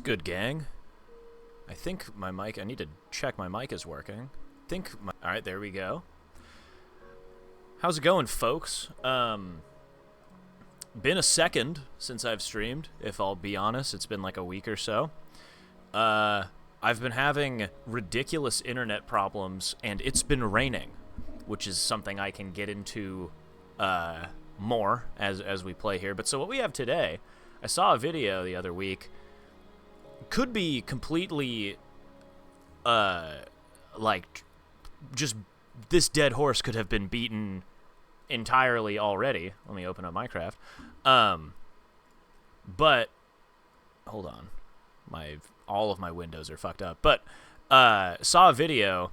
good, gang? I think my mic... I need to check my mic is working. Alright, there we go. How's it going, folks? Been a second since I've streamed, if I'll be honest. It's been like a week or so. I've been having ridiculous internet problems, and it's been raining, which is something I can get into more as we play here. But so what we have today, I saw a video the other week, could be completely, like, just this dead horse could have been beaten entirely already. Let me open up Minecraft. But, hold on. All of my windows are fucked up. But, saw a video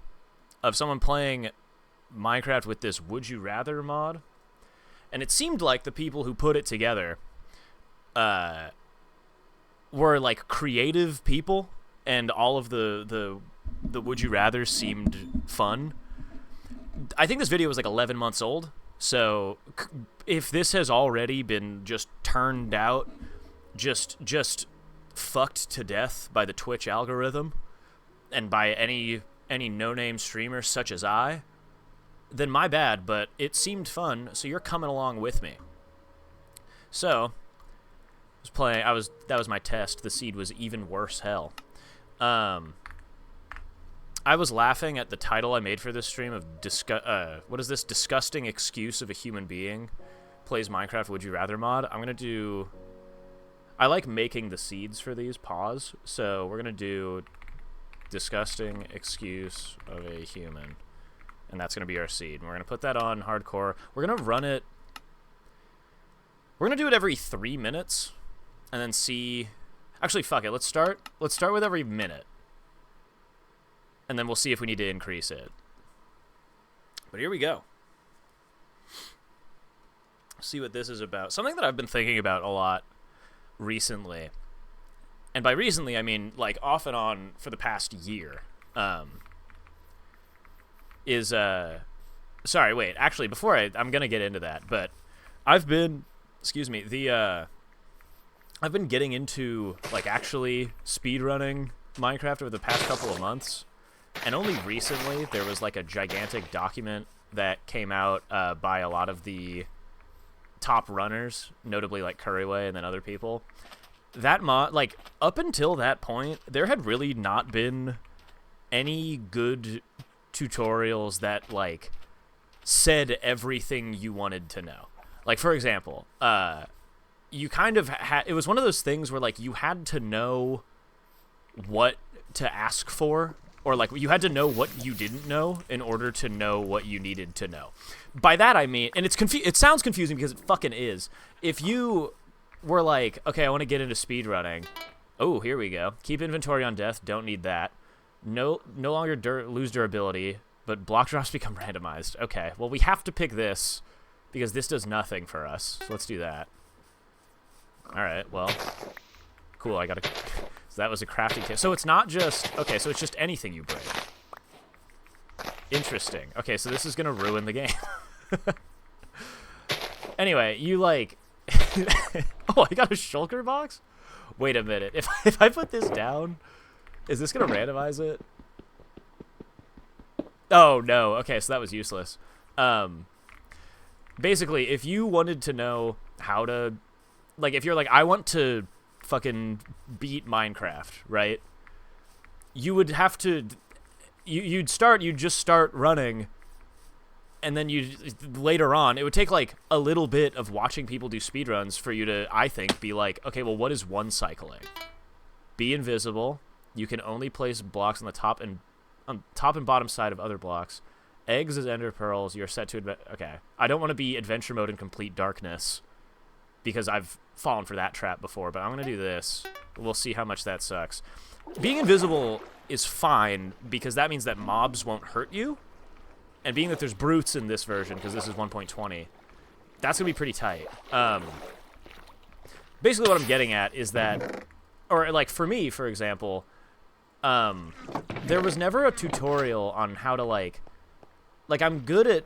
of someone playing Minecraft with this Would You Rather mod. And it seemed like the people who put it together, were like creative people, and all of the Would You Rather seemed fun. I think this video was like 11 months old, so if this has already been just turned out, just fucked to death by the Twitch algorithm, and by any no-name streamer such as I, then my bad, but it seemed fun, so you're coming along with me. So that was my test. The seed was even worse hell. I was laughing at the title I made for this stream of what is this? Disgusting excuse of a human being plays Minecraft Would You Rather mod. I like making the seeds for these. Pause. So we're gonna do disgusting excuse of a human, and that's gonna be our seed. And we're gonna put that on hardcore. We're gonna run it. We're gonna do it every 3 minutes. And then see... Actually, fuck it. Let's start with every minute. And then we'll see if we need to increase it. But here we go. See what this is about. Something that I've been thinking about a lot recently. And by recently, I mean, like, off and on for the past year. Sorry, wait. Actually, before I'm going to get into that. But I've been... Excuse me. I've been getting into, like, actually speedrunning Minecraft over the past couple of months, and only recently there was, like, a gigantic document that came out by a lot of the top runners, notably, like, Curryway and then other people. That mod, like, up until that point, there had really not been any good tutorials that, like, said everything you wanted to know. Like, for example, you kind of it was one of those things where, like, you had to know what to ask for, or, like, you had to know what you didn't know in order to know what you needed to know. By that I mean, and it sounds confusing because it fucking is. If you were like, okay, I want to get into speedrunning. Oh, here we go. Keep inventory on death. Don't need that. No longer lose durability, but block drops become randomized. Okay, well, we have to pick this because this does nothing for us. So let's do that. Alright, well, cool, so that was a crafting tip. So it's not just, okay, so it's just anything you break. Interesting. Okay, so this is gonna ruin the game. Anyway, you, like, oh, I got a shulker box? Wait a minute, if I put this down, is this gonna randomize it? Oh, no, okay, so that was useless. Basically, if you wanted to know how to... Like, if you're like, I want to fucking beat Minecraft, right? You would have to... You'd just start running, and then later on, it would take, like, a little bit of watching people do speedruns for you to, I think, be like, okay, well, what is one cycling? Be invisible. You can only place blocks on the top and bottom side of other blocks. Eggs as ender pearls. You're set to... Okay. I don't want to be adventure mode in complete darkness, because I've fallen for that trap before, but I'm going to do this. We'll see how much that sucks. Being invisible is fine, because that means that mobs won't hurt you, and being that there's brutes in this version, because this is 1.20, that's going to be pretty tight. Basically what I'm getting at is that, or, like, for me, for example, there was never a tutorial on how to, like, I'm good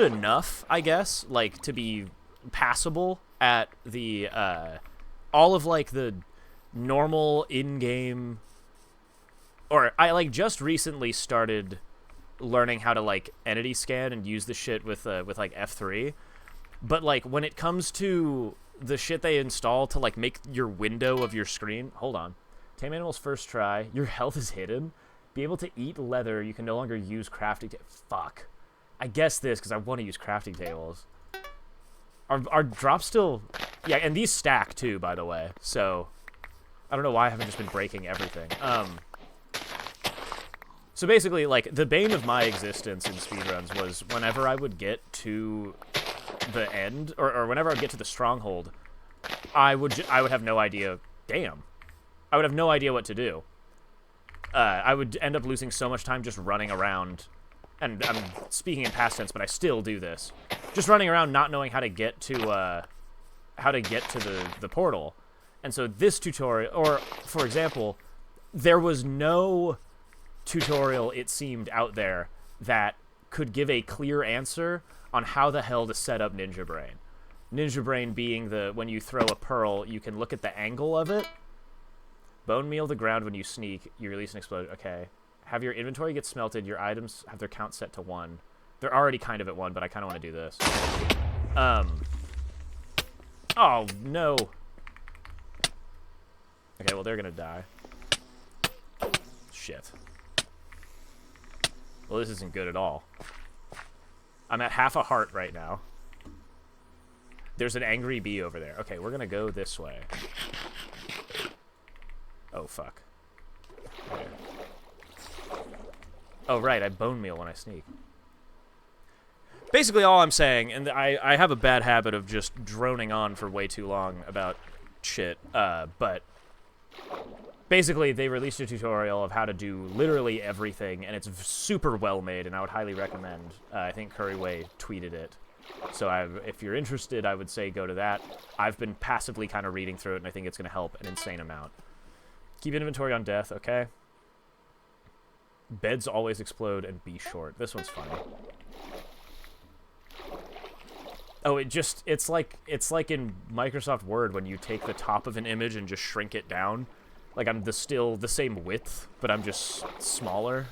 enough, I guess, like, to be passable at the all of, like, the normal in-game, or I like just recently started learning how to like entity scan and use the shit with like F3, but like when it comes to the shit they install to like make your window of your screen, hold on, tame animals first try, your health is hidden, be able to eat leather, you can no longer use crafting fuck, I guess this because I want to use crafting tables. Are drops still, yeah, and these stack too, by the way, so I don't know why I haven't just been breaking everything. So basically, like, the bane of my existence in speedruns was whenever I would get to the end, or whenever I would get to the stronghold, I would have no idea. Damn. I would have no idea what to do. I would end up losing so much time just running around, and I'm speaking in past tense, but I still do this. Just running around not knowing how to get to the portal. And so this tutorial, or, for example, there was no tutorial, it seemed, out there that could give a clear answer on how the hell to set up Ninja Brain. Ninja Brain being when you throw a pearl, you can look at the angle of it. Bone meal the ground when you sneak, you release an explosion. Okay. Have your inventory get smelted, your items have their count set to 1. They're already kind of at 1, but I kind of want to do this. Oh, no. Okay, well, they're gonna die. Shit. Well, this isn't good at all. I'm at half a heart right now. There's an angry bee over there. Okay, we're gonna go this way. Oh, fuck. Okay. Oh, right, I bone meal when I sneak. Basically, all I'm saying, and I have a bad habit of just droning on for way too long about shit, but basically, they released a tutorial of how to do literally everything, and it's super well made, and I would highly recommend. I think Curryway tweeted it. So if you're interested, I would say go to that. I've been passively kind of reading through it, and I think it's going to help an insane amount. Keep inventory on death, okay? Beds always explode and be short. This one's funny. Oh, it's like in Microsoft Word when you take the top of an image and just shrink it down. Like I'm still the same width, but I'm just smaller.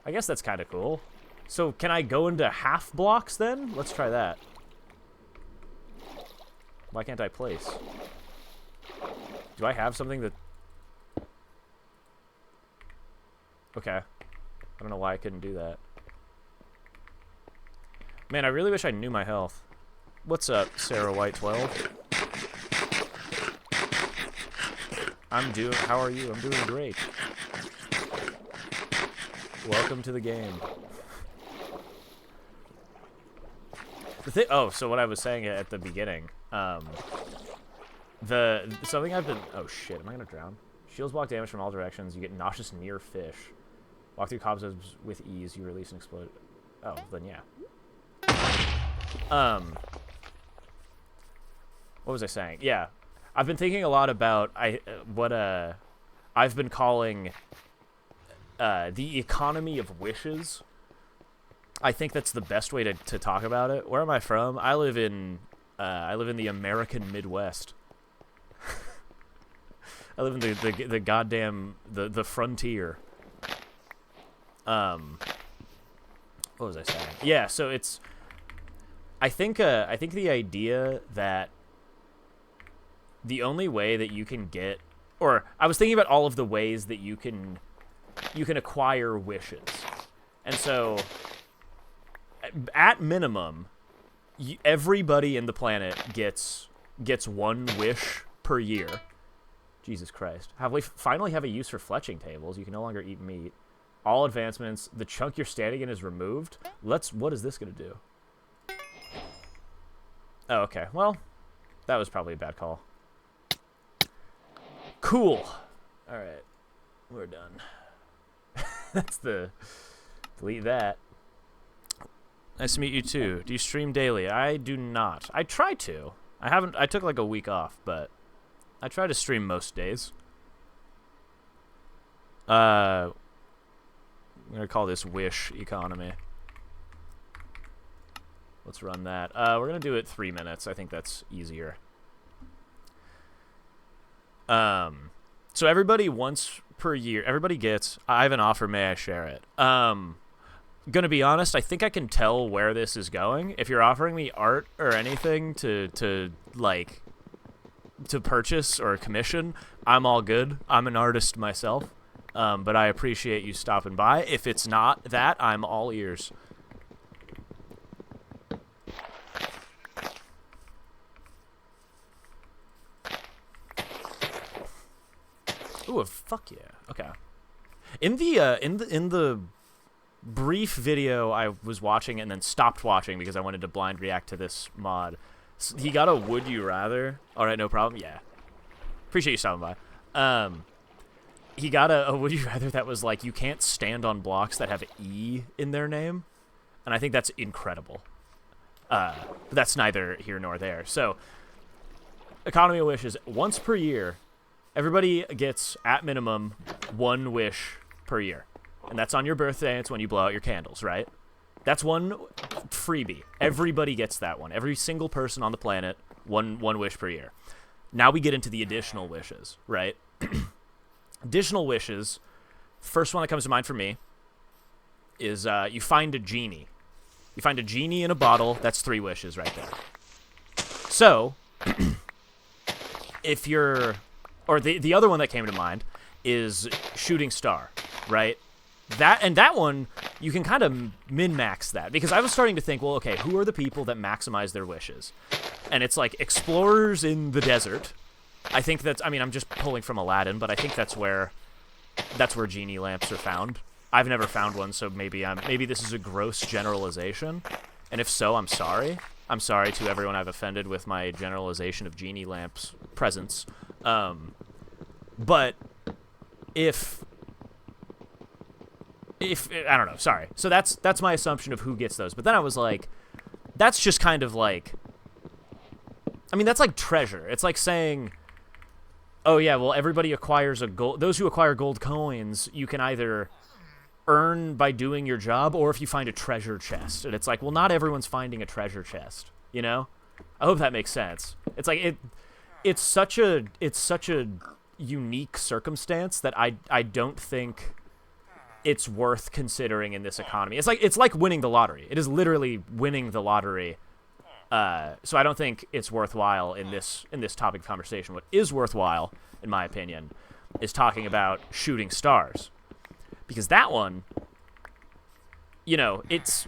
I guess that's kind of cool. So can I go into half blocks then? Let's try that. Why can't I place? Do I have something that... Okay. I don't know why I couldn't do that. Man, I really wish I knew my health. What's up, Sarah White 12? How are you? I'm doing great. Welcome to the game. Oh, so what I was saying at the beginning, something I've been... Oh, shit. Am I going to drown? Shields block damage from all directions. You get nauseous near fish. Walk through cobwebs with ease. You release and explode. Oh, then yeah. What was I saying? Yeah. I've been thinking a lot about what I've been calling the economy of wishes. I think that's the best way to talk about it. Where am I from? I live in the American Midwest. I live in the goddamn the frontier. What was I saying? Yeah, so it's I think the idea that the only way that you can get, or I was thinking about all of the ways that you can acquire wishes. And so at minimum, everybody in the planet gets one wish per year. Jesus Christ. We finally have a use for fletching tables. You can no longer eat meat. All advancements. The chunk you're standing in is removed. What is this going to do? Oh, okay. Well, that was probably a bad call. Cool. All right. We're done. That's the... Delete that. Nice to meet you, too. Do you stream daily? I do not. I try to. I took like a week off, but I try to stream most days. I'm going to call this Wish Economy. Let's run that. We're going to do it 3 minutes. I think that's easier. So everybody once per year, everybody gets, I have an offer, may I share it? Gonna be honest, I think I can tell where this is going. If you're offering me art or anything to purchase or commission, I'm all good. I'm an artist myself. But I appreciate you stopping by. If it's not that, I'm all ears. Ooh, fuck yeah. Okay. In the brief video I was watching and then stopped watching because I wanted to blind react to this mod, he got a would you rather. All right, no problem. Yeah. Appreciate you stopping by. He got a would you rather that was like, you can't stand on blocks that have E in their name. And I think that's incredible. But that's neither here nor there. So, Economy of Wishes, once per year, everybody gets, at minimum, 1 wish per year. And that's on your birthday, it's when you blow out your candles, right? That's one freebie. Everybody gets that one. Every single person on the planet, one wish per year. Now we get into the additional wishes, right? Additional wishes, first one that comes to mind for me is you find a genie. You find a genie in a bottle, that's 3 wishes right there. So, if you're... Or the other one that came to mind is Shooting Star, right? That one, you can kind of min-max that. Because I was starting to think, well, okay, who are the people that maximize their wishes? And it's like explorers in the desert. I think that's, I mean, I'm just pulling from Aladdin, but I think that's where genie lamps are found. I've never found one, so maybe this is a gross generalization. And if so, I'm sorry. I'm sorry to everyone I've offended with my generalization of genie lamps' presence. But if I don't know, sorry. So that's my assumption of who gets those. But then I was like, that's just kind of like, I mean, that's like treasure. It's like saying, oh yeah, well, everybody acquires those who acquire gold coins, you can either earn by doing your job, or if you find a treasure chest. And it's like, well, not everyone's finding a treasure chest, you know? I hope that makes sense. It's like, it's such a unique circumstance that I don't think it's worth considering in this economy. It's like winning the lottery. It is literally winning the lottery. So I don't think it's worthwhile in this topic of conversation. What is worthwhile, in my opinion, is talking about Shooting Stars. Because that one, you know, it's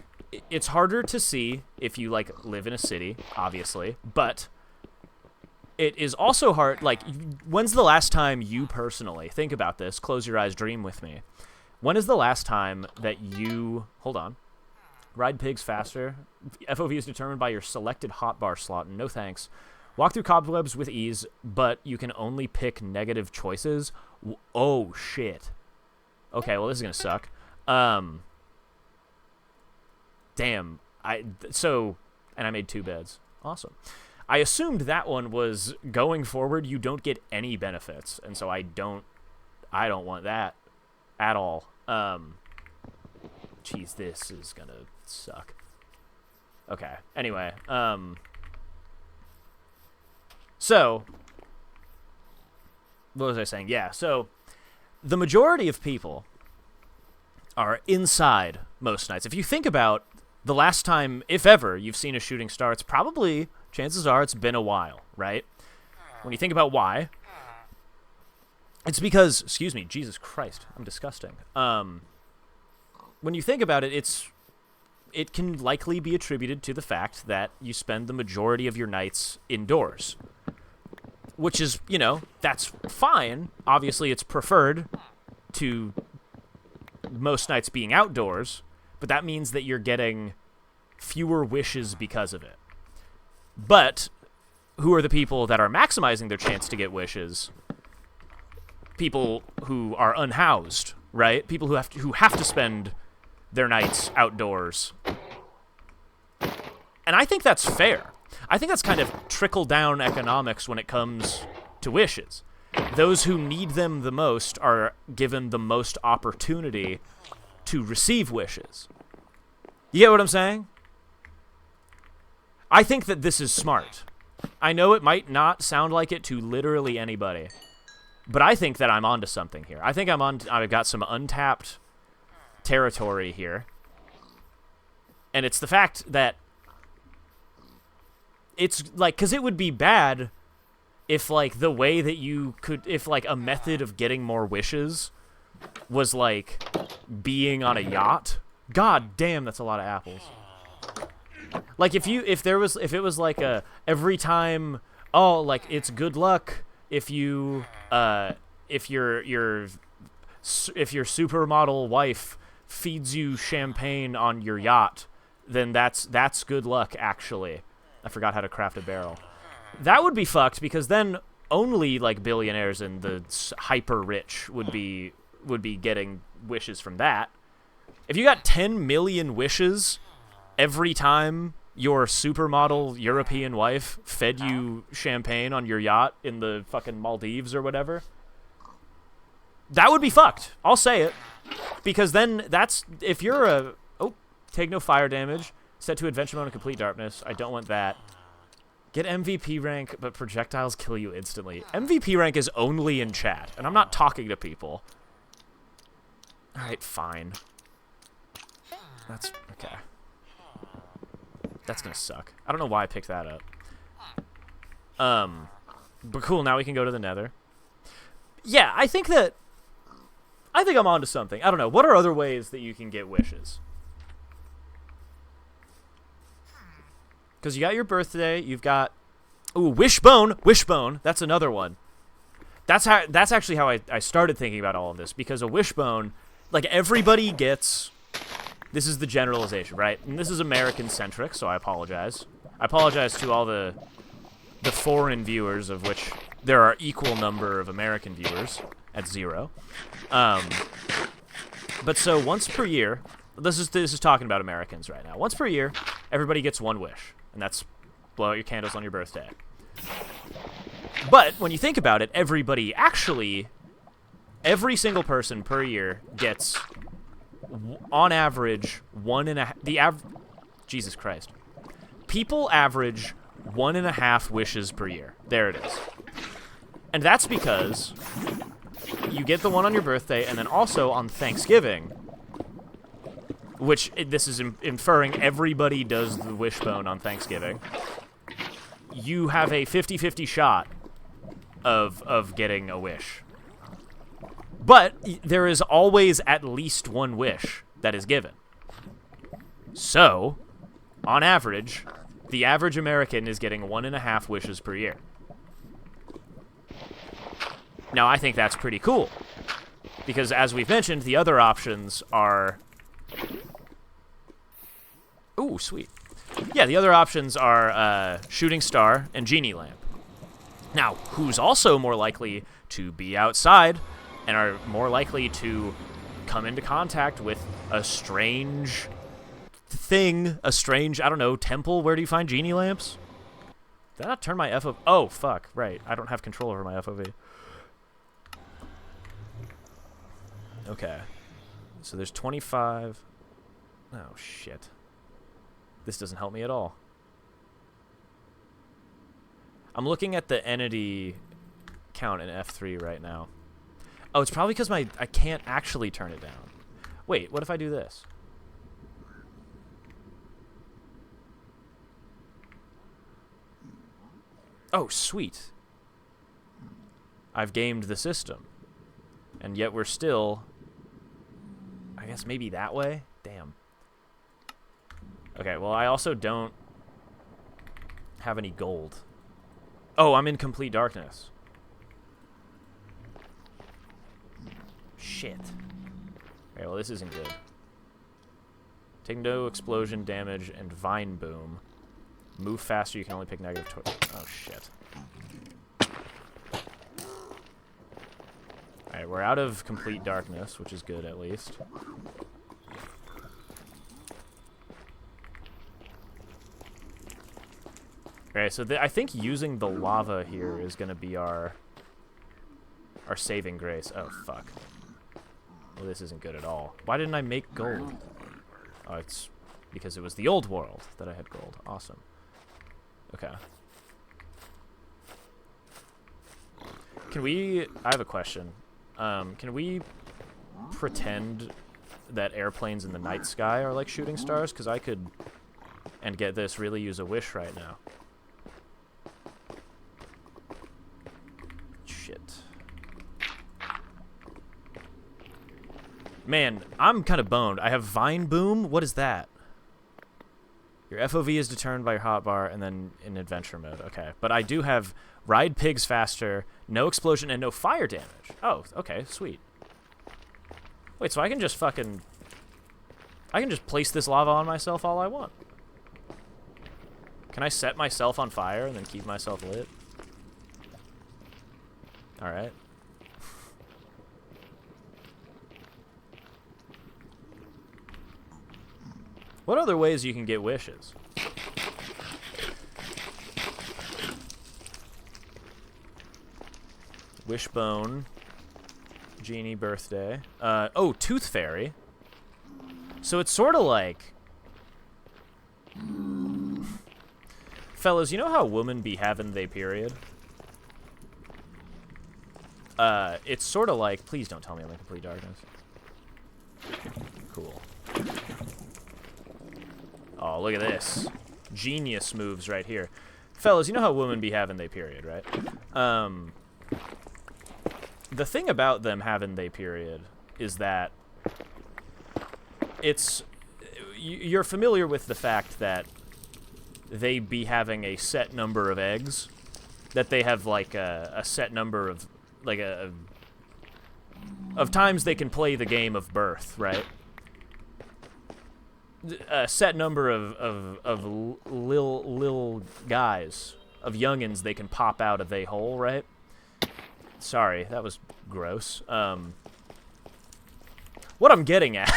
harder to see if you, like, live in a city, obviously, but it is also hard, like, when's the last time you personally, think about this, close your eyes, dream with me, when is the last time that you, hold on, ride pigs faster, FOV is determined by your selected hotbar slot, no thanks, walk through cobwebs with ease, but you can only pick negative choices, oh shit. Okay, well, this is gonna suck. Damn. And I made 2 beds. Awesome. I assumed that one was going forward, you don't get any benefits, and so I don't want that at all. Jeez, this is gonna suck. Okay. Anyway, so what was I saying? Yeah, so the majority of people are inside most nights. If you think about the last time, if ever, you've seen a shooting star, it's probably, chances are, it's been a while, right? When you think about why, it's because, excuse me, Jesus Christ, I'm disgusting. When you think about it, it can likely be attributed to the fact that you spend the majority of your nights indoors. Which is, you know, that's fine. Obviously, it's preferred to most nights being outdoors, but that means that you're getting fewer wishes because of it. But who are the people that are maximizing their chance to get wishes? People who are unhoused, right? People who have to spend their nights outdoors. And I think that's fair. I think that's kind of trickle-down economics when it comes to wishes. Those who need them the most are given the most opportunity to receive wishes. You get what I'm saying? I think that this is smart. I know it might not sound like it to literally anybody, But I think that I'm onto something here. I think I've got some untapped territory here. And it's the fact that it's like, because it would be bad if, like, the way that you could, if, like, a method of getting more wishes was, like, being on a yacht. God damn, that's a lot of apples. Like, if it was like every time, oh, like, it's good luck if you, if your supermodel wife feeds you champagne on your yacht, then that's good luck, actually. I forgot how to craft a barrel. That would be fucked, because then only, like, billionaires and the hyper rich would be getting wishes from that. If you got 10 million wishes every time your supermodel European wife fed you champagne on your yacht in the fucking Maldives or whatever, that would be fucked. I'll say it. Because then that's, if you're a, oh, take no fire damage, set to adventure mode and complete darkness. I don't want that. Get MVP rank, but projectiles kill you instantly. MVP rank is only in chat, and I'm not talking to people. Alright, fine. That's, okay. That's gonna suck. I don't know why I picked that up. But cool, now we can go to the Nether. Yeah, I think I'm onto something. I don't know. What are other ways that you can get wishes? Because you got your birthday, you've got... Ooh, Wishbone! Wishbone! That's another one. That's actually how I started thinking about all of this. Because a Wishbone, like, everybody gets... This is the generalization, right? And this is American-centric, so I apologize. I apologize to all the foreign viewers, of which there are equal number of American viewers, at 0. But so once per year... This is talking about Americans right now. Once per year, everybody gets one wish. And that's blow out your candles on your birthday. But when you think about it, every single person per year gets, on average, Jesus Christ. People average 1.5 wishes per year. There it is. And that's because you get the one on your birthday, and then also on Thanksgiving, which this is inferring everybody does the wishbone on Thanksgiving, you have a 50-50 shot of getting a wish. But there is always at least one wish that is given. So, on average, the average American is getting 1.5 wishes per year. Now, I think that's pretty cool. Because, as we've mentioned, the other options are... Ooh, sweet. Yeah, the other options are Shooting Star and Genie Lamp. Now, who's also more likely to be outside and are more likely to come into contact with a strange thing, a strange, I don't know, temple? Where do you find Genie Lamps? Did I not turn my FOV? Oh, fuck, right. I don't have control over my FOV. Okay. So there's 25... Oh, shit. This doesn't help me at all. I'm looking at the entity count in F3 right now. Oh, it's probably because I can't actually turn it down. Wait, what if I do this? Oh, sweet. I've gamed the system. And yet we're still... I guess maybe that way? Damn. Okay, well, I also don't have any gold. Oh, I'm in complete darkness. Shit. Okay, well, this isn't good. Take no explosion damage and Vine Boom. Move faster, you can only pick negative... Oh, shit. Alright, we're out of complete darkness, which is good, at least. Alright, so I think using the lava here is going to be our saving grace. Oh, fuck. Well, this isn't good at all. Why didn't I make gold? Oh, it's because it was the old world that I had gold. Awesome. Okay. Can we... I have a question. Can we pretend that airplanes in the night sky are like shooting stars? Because I could, and get this, really use a wish right now. Shit. Man, I'm kind of boned. I have Vine Boom. What is that? Your FOV is determined by your hotbar, and then in adventure mode. Okay, but I do have Ride Pigs Faster, no explosion, and no fire damage. Oh, okay, sweet. Wait, so I can just fucking... I can just place this lava on myself all I want. Can I set myself on fire and then keep myself lit? Alright. What other ways you can get wishes? Wishbone. Genie birthday. Oh, Tooth Fairy. So it's sort of like... Fellas, you know how women be having they period? It's sort of like... Please don't tell me I'm in complete darkness. Cool. Oh, look at this. Genius moves right here. Fellas, you know how women be having they period, right? The thing about them having they period is that it's... You're familiar with the fact that they be having a set number of eggs? That they have, like, a set number of... Like, of times they can play the game of birth, right? A set number of lil guys, of youngins they can pop out of they hole, right? Sorry, that was gross. What I'm getting at...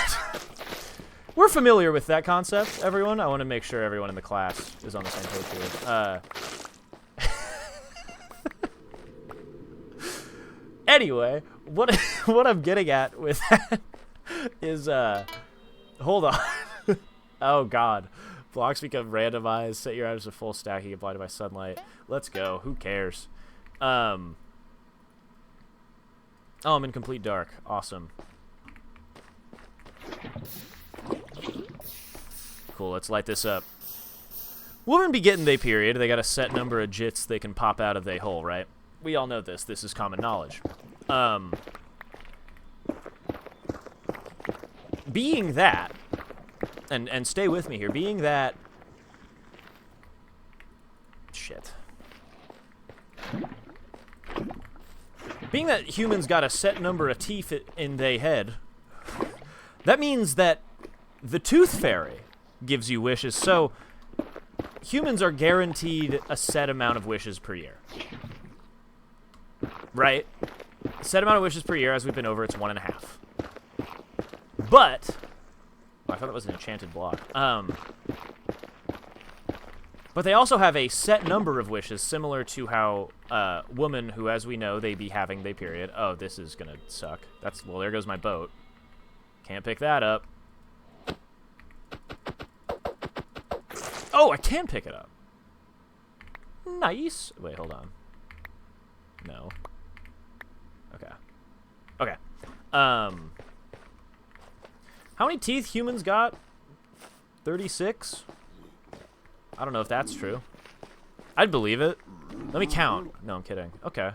We're familiar with that concept, everyone. I want to make sure everyone in the class is on the same page here. Anyway, what I'm getting at with that is... Hold on. Oh, God. Blocks become randomized. Set your items to full stacking applied by sunlight. Let's go. Who cares? Oh, I'm in complete dark. Awesome. Cool, let's light this up. Women be getting they period. They got a set number of jits they can pop out of they hole, right? We all know this. This is common knowledge. Being that... And stay with me here. Being that... Shit. Being that humans got a set number of teeth in they head, that means that the Tooth Fairy gives you wishes. So, humans are guaranteed a set amount of wishes per year. Right? Set amount of wishes per year, as we've been over, it's 1.5. But... Oh, I thought it was an enchanted block. But they also have a set number of wishes, similar to how women who, as we know, they be having they period. Oh, this is gonna suck. That's... Well, there goes my boat. Can't pick that up. Oh, I can pick it up. Nice. Wait, hold on. No. Okay. Okay. How many teeth humans got? 36? I don't know if that's true. I'd believe it. Let me count. No, I'm kidding. Okay.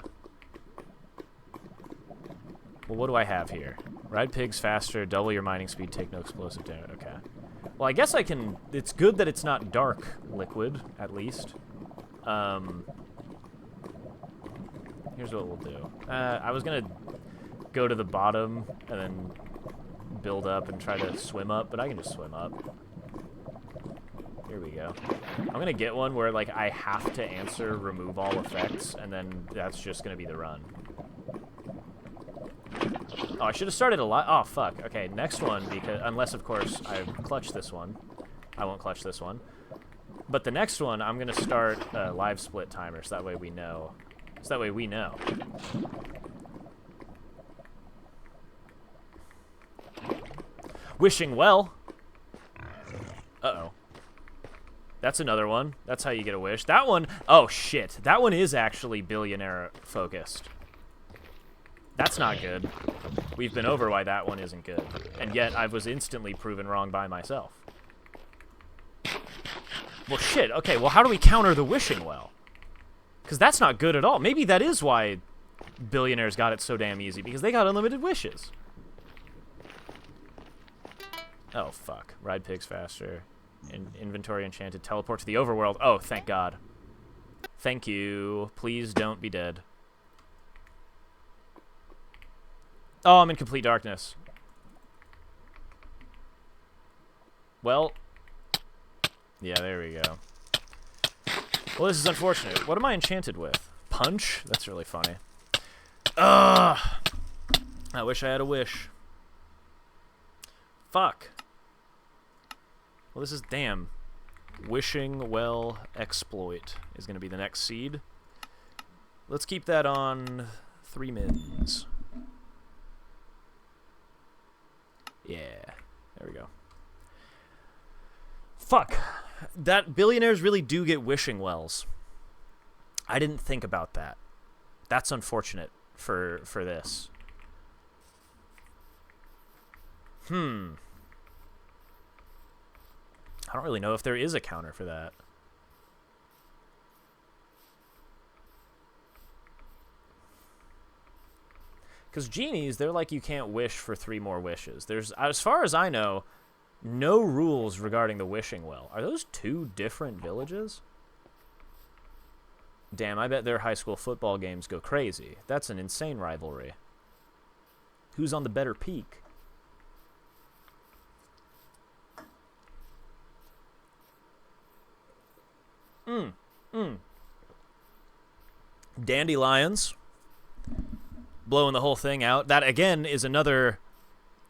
Well, what do I have here? Ride pigs faster, double your mining speed, take no explosive damage. Okay. Well, I guess I can... It's good that it's not dark liquid, at least. Here's what we'll do. I was going to go to the bottom and then build up and try to swim up, but I can just swim up. Here we go. I'm going to get one where, like, I have to answer remove all effects, and then that's just going to be the run. Oh, I should have started a lot. Oh, fuck. Okay, next one, because unless, of course, I clutch this one. I won't clutch this one. But the next one, I'm going to start a live split timer, so that way we know. So that way we know. Wishing well. Uh-oh. That's another one. That's how you get a wish. That one... Oh, shit. That one is actually billionaire focused. That's not good. We've been over why that one isn't good. And yet, I was instantly proven wrong by myself. Well, shit. Okay, well, how do we counter the wishing well? Because that's not good at all. Maybe that is why billionaires got it so damn easy, because they got unlimited wishes. Oh, fuck. Ride pigs faster. Inventory enchanted. Teleport to the overworld. Oh, thank God. Thank you. Please don't be dead. Oh, I'm in complete darkness. Well. Yeah, there we go. Well, this is unfortunate. What am I enchanted with? Punch? That's really funny. Ugh! I wish I had a wish. Fuck. Well, this is... Damn. Wishing well exploit is going to be the next seed. Let's keep that on 3 mins. Yeah. There we go. Fuck. That billionaires really do get wishing wells. I didn't think about that. That's unfortunate for this. I don't really know if there is a counter for that. Because genies, they're like you can't wish for 3 more wishes. There's, as far as I know, no rules regarding the wishing well. Are those 2 different villages? Damn, I bet their high school football games go crazy. That's an insane rivalry. Who's on the better peak? Dandelions. Blowing the whole thing out. That, again, is another...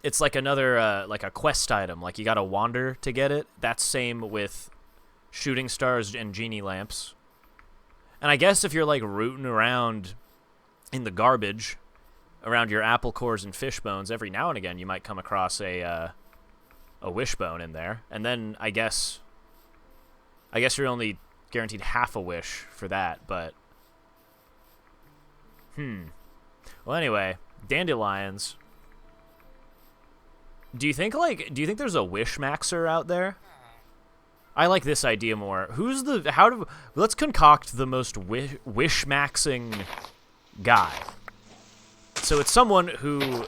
It's like another, like a quest item. Like, you gotta wander to get it. That's same with shooting stars and genie lamps. And I guess if you're, like, rooting around in the garbage around your apple cores and fish bones, every now and again you might come across a wishbone in there. And then I guess you're only guaranteed half a wish for that, but... Well, anyway, dandelions... Do you think there's a wish maxer out there? I like this idea more. Let's concoct the most wish maxing guy. So it's someone who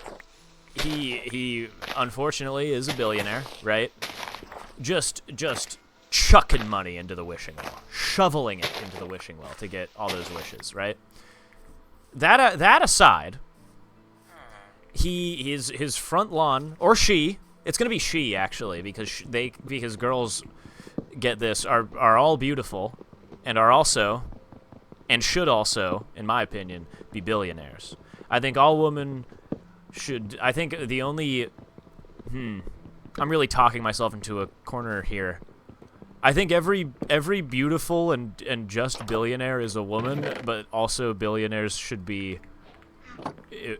he unfortunately is a billionaire, right? Just chucking money into the wishing well, shoveling it into the wishing well to get all those wishes, right? That aside, his front lawn, or she, it's gonna be she actually, because girls get this are all beautiful and are also and should also, in my opinion, be billionaires. I think all women should. I think the only I'm really talking myself into a corner here. I think every beautiful and just billionaire is a woman, but also billionaires should be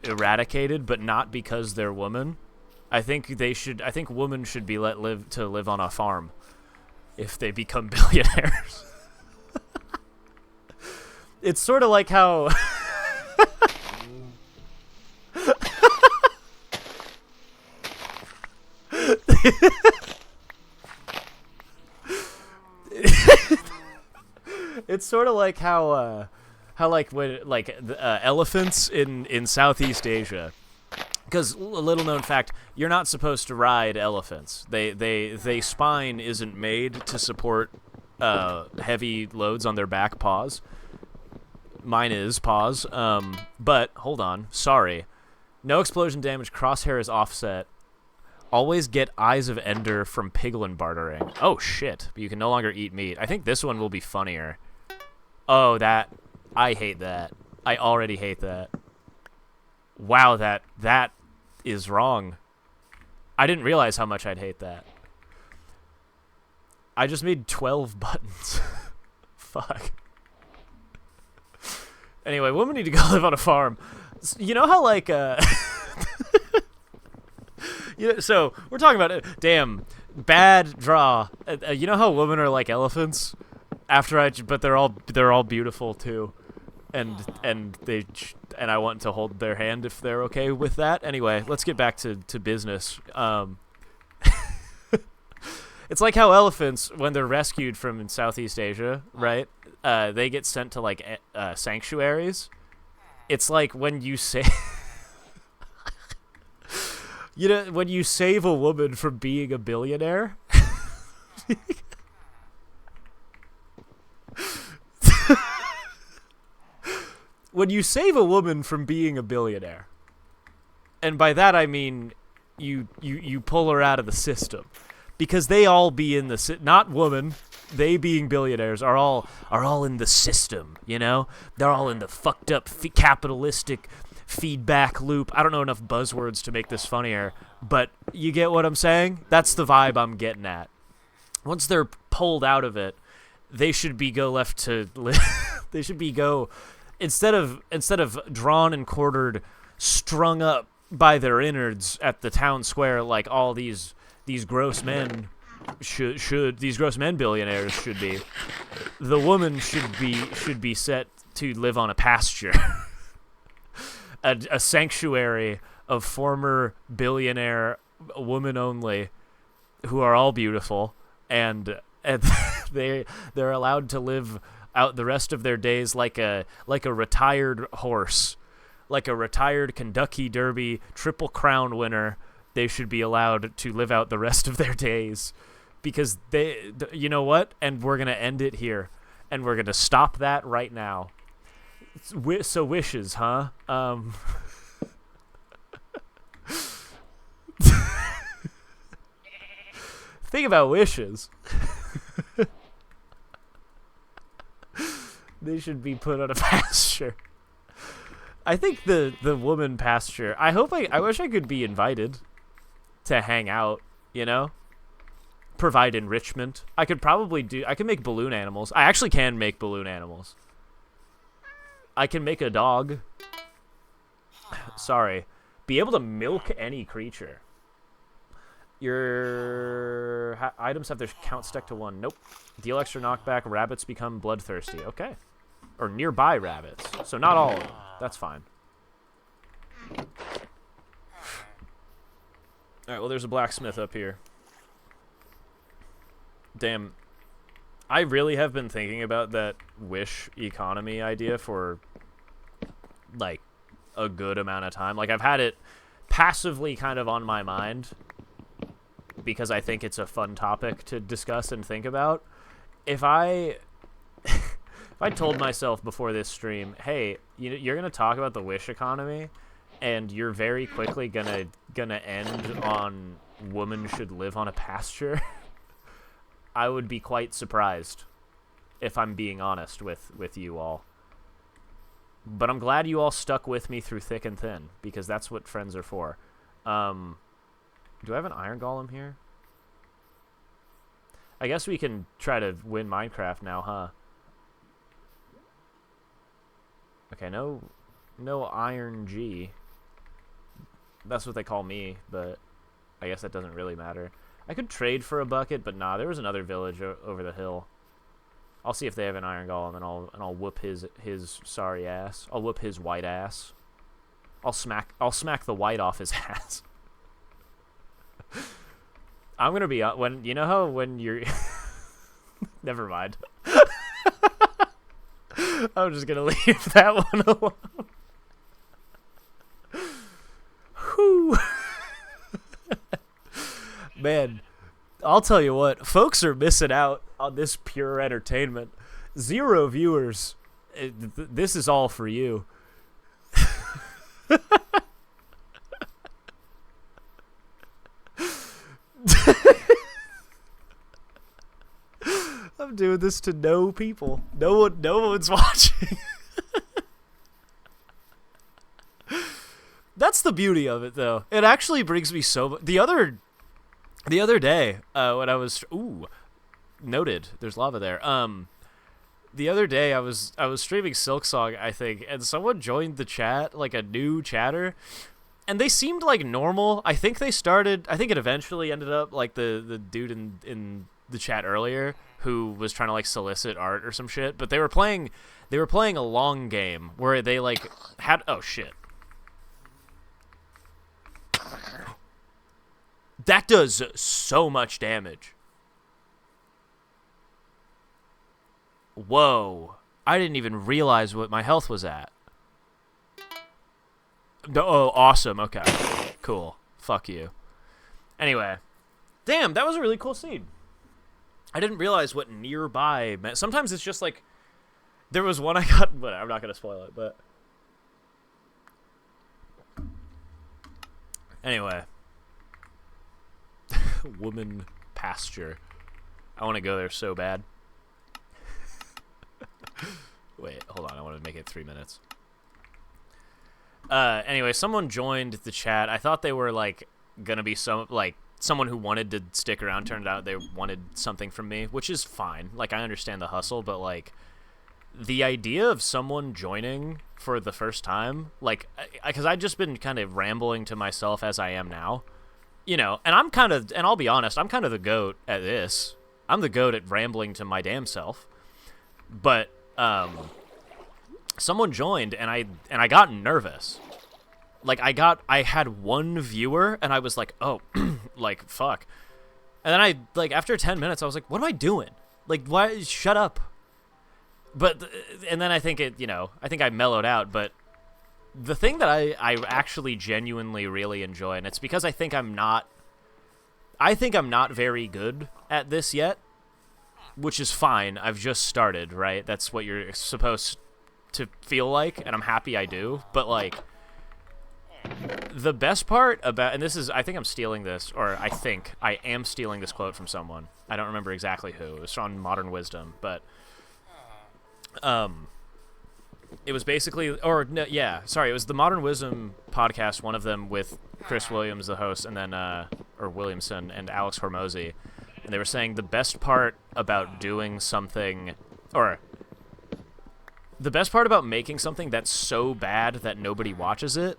eradicated, but not because they're women. I think women should be let live on a farm if they become billionaires. It's sort of like how it's sort of like how elephants in Southeast Asia. Because, a little known fact, you're not supposed to ride elephants. They spine isn't made to support heavy loads on their back paws. Mine is paws. But hold on, sorry. No explosion damage. Crosshair is offset. Always get Eyes of Ender from piglin bartering. Oh shit! But you can no longer eat meat. I think this one will be funnier. Oh, I hate that. I already hate that. Wow, that is wrong. I didn't realize how much I'd hate that. I just made 12 buttons. Fuck. Anyway, women need to go live on a farm. You know how, like, so, we're talking about, damn, bad draw. You know how women are like but they're all beautiful, too. And and I want to hold their hand if they're okay with that. Anyway, let's get back to business. It's like how elephants, when they're rescued from Southeast Asia, right? They get sent to like sanctuaries. It's like when you say, when you save a woman from being a billionaire. When you save a woman from being a billionaire, and by that I mean you pull her out of the system, because they all be in the not woman, they being billionaires are all in the system, They're all in the fucked up capitalistic feedback loop. I don't know enough buzzwords to make this funnier, but you get what I'm saying? That's the vibe I'm getting at. Once they're pulled out of it, they should be left to live. They should be instead of drawn and quartered, strung up by their innards at the town square like all these gross men these gross men billionaires should be. The woman should be set to live on a pasture, a sanctuary of former billionaire women only, who are all beautiful, and they're allowed to live out the rest of their days like a retired horse, like a retired Kentucky Derby Triple Crown winner. They should be allowed to live out the rest of their days, because you know what? And we're gonna end it here, and we're gonna stop that right now. So wishes, huh? Think about wishes. They should be put on a pasture. I think the woman pasture. I wish I could be invited to hang out, provide enrichment. I could make balloon animals. I actually can make balloon animals. I can make a dog. Sorry. Be able to milk any creature. Your items have their count stuck to 1. Nope. Deal extra knockback. Rabbits become bloodthirsty. Okay. Or nearby rabbits. So not all of them. That's fine. Alright, well, there's a blacksmith up here. Damn. I really have been thinking about that wish economy idea for, like, a good amount of time. Like, I've had it passively kind of on my mind, because I think it's a fun topic to discuss and think about. If I told myself before this stream, hey, you're gonna talk about the wish economy, and you're very quickly gonna end on woman should live on a pasture, I would be quite surprised, if I'm being honest with you all. But I'm glad you all stuck with me through thick and thin, because that's what friends are for. Do I have an iron golem here? I guess we can try to win Minecraft now, huh? Okay, no iron G. That's what they call me, but I guess that doesn't really matter. I could trade for a bucket, but nah, there was another village over the hill. I'll see if they have an iron golem, and I'll whoop his sorry ass. I'll whoop his white ass. I'll smack the white off his ass. I'm gonna be when you're never mind. I'm just gonna leave that one alone. Whew. Man, I'll tell you what, folks are missing out on this pure entertainment. 0 viewers. This is all for you. I'm doing this to no people. No one's watching. That's the beauty of it, though. It actually brings me so much. The other day, when I was noted, there's lava there. The other day I was streaming Silksong, I think, and someone joined the chat, like a new chatter, and they seemed like normal. I think it eventually ended up like the dude in the chat earlier, who was trying to like solicit art or some shit, but they were playing a long game where they like had oh shit. That does so much damage. Whoa. I didn't even realize what my health was at. Oh, awesome. Okay. Cool. Fuck you. Anyway. Damn, that was a really cool scene. I didn't realize what nearby meant. Sometimes it's just like... There was one I got... But I'm not going to spoil it, but... Anyway. Woman pasture. I want to go there so bad. Wait, hold on. I want to make it 3 minutes. Anyway, someone joined the chat. I thought they were, like, gonna be someone who wanted to stick around. Turned out they wanted something from me, which is fine. Like, I understand the hustle, but, like, the idea of someone joining for the first time, like, because I've just been kind of rambling to myself as I am now, you know, and I'll be honest, I'm kind of the GOAT at this. I'm the GOAT at rambling to my damn self. But, someone joined, and I got nervous. Like, I had one viewer, and I was like, oh, like, fuck. And then after 10 minutes, I was like, what am I doing? Like, why, shut up. But, and then I think I mellowed out, but the thing that I actually genuinely really enjoy, and it's because I think I'm not very good at this yet, which is fine. I've just started, right? That's what you're supposed to feel like, and I'm happy I do. But, like, the best part about, and this is, I think I'm stealing this, or I think I am stealing this quote from someone. I don't remember exactly who. It was on Modern Wisdom, but, it was basically, or, no, yeah, sorry, it was the Modern Wisdom podcast, one of them with Chris Williams, the host, and then, or Williamson, and Alex Hormozy. And they were saying the best part about doing something, or the best part about making something that's so bad that nobody watches it,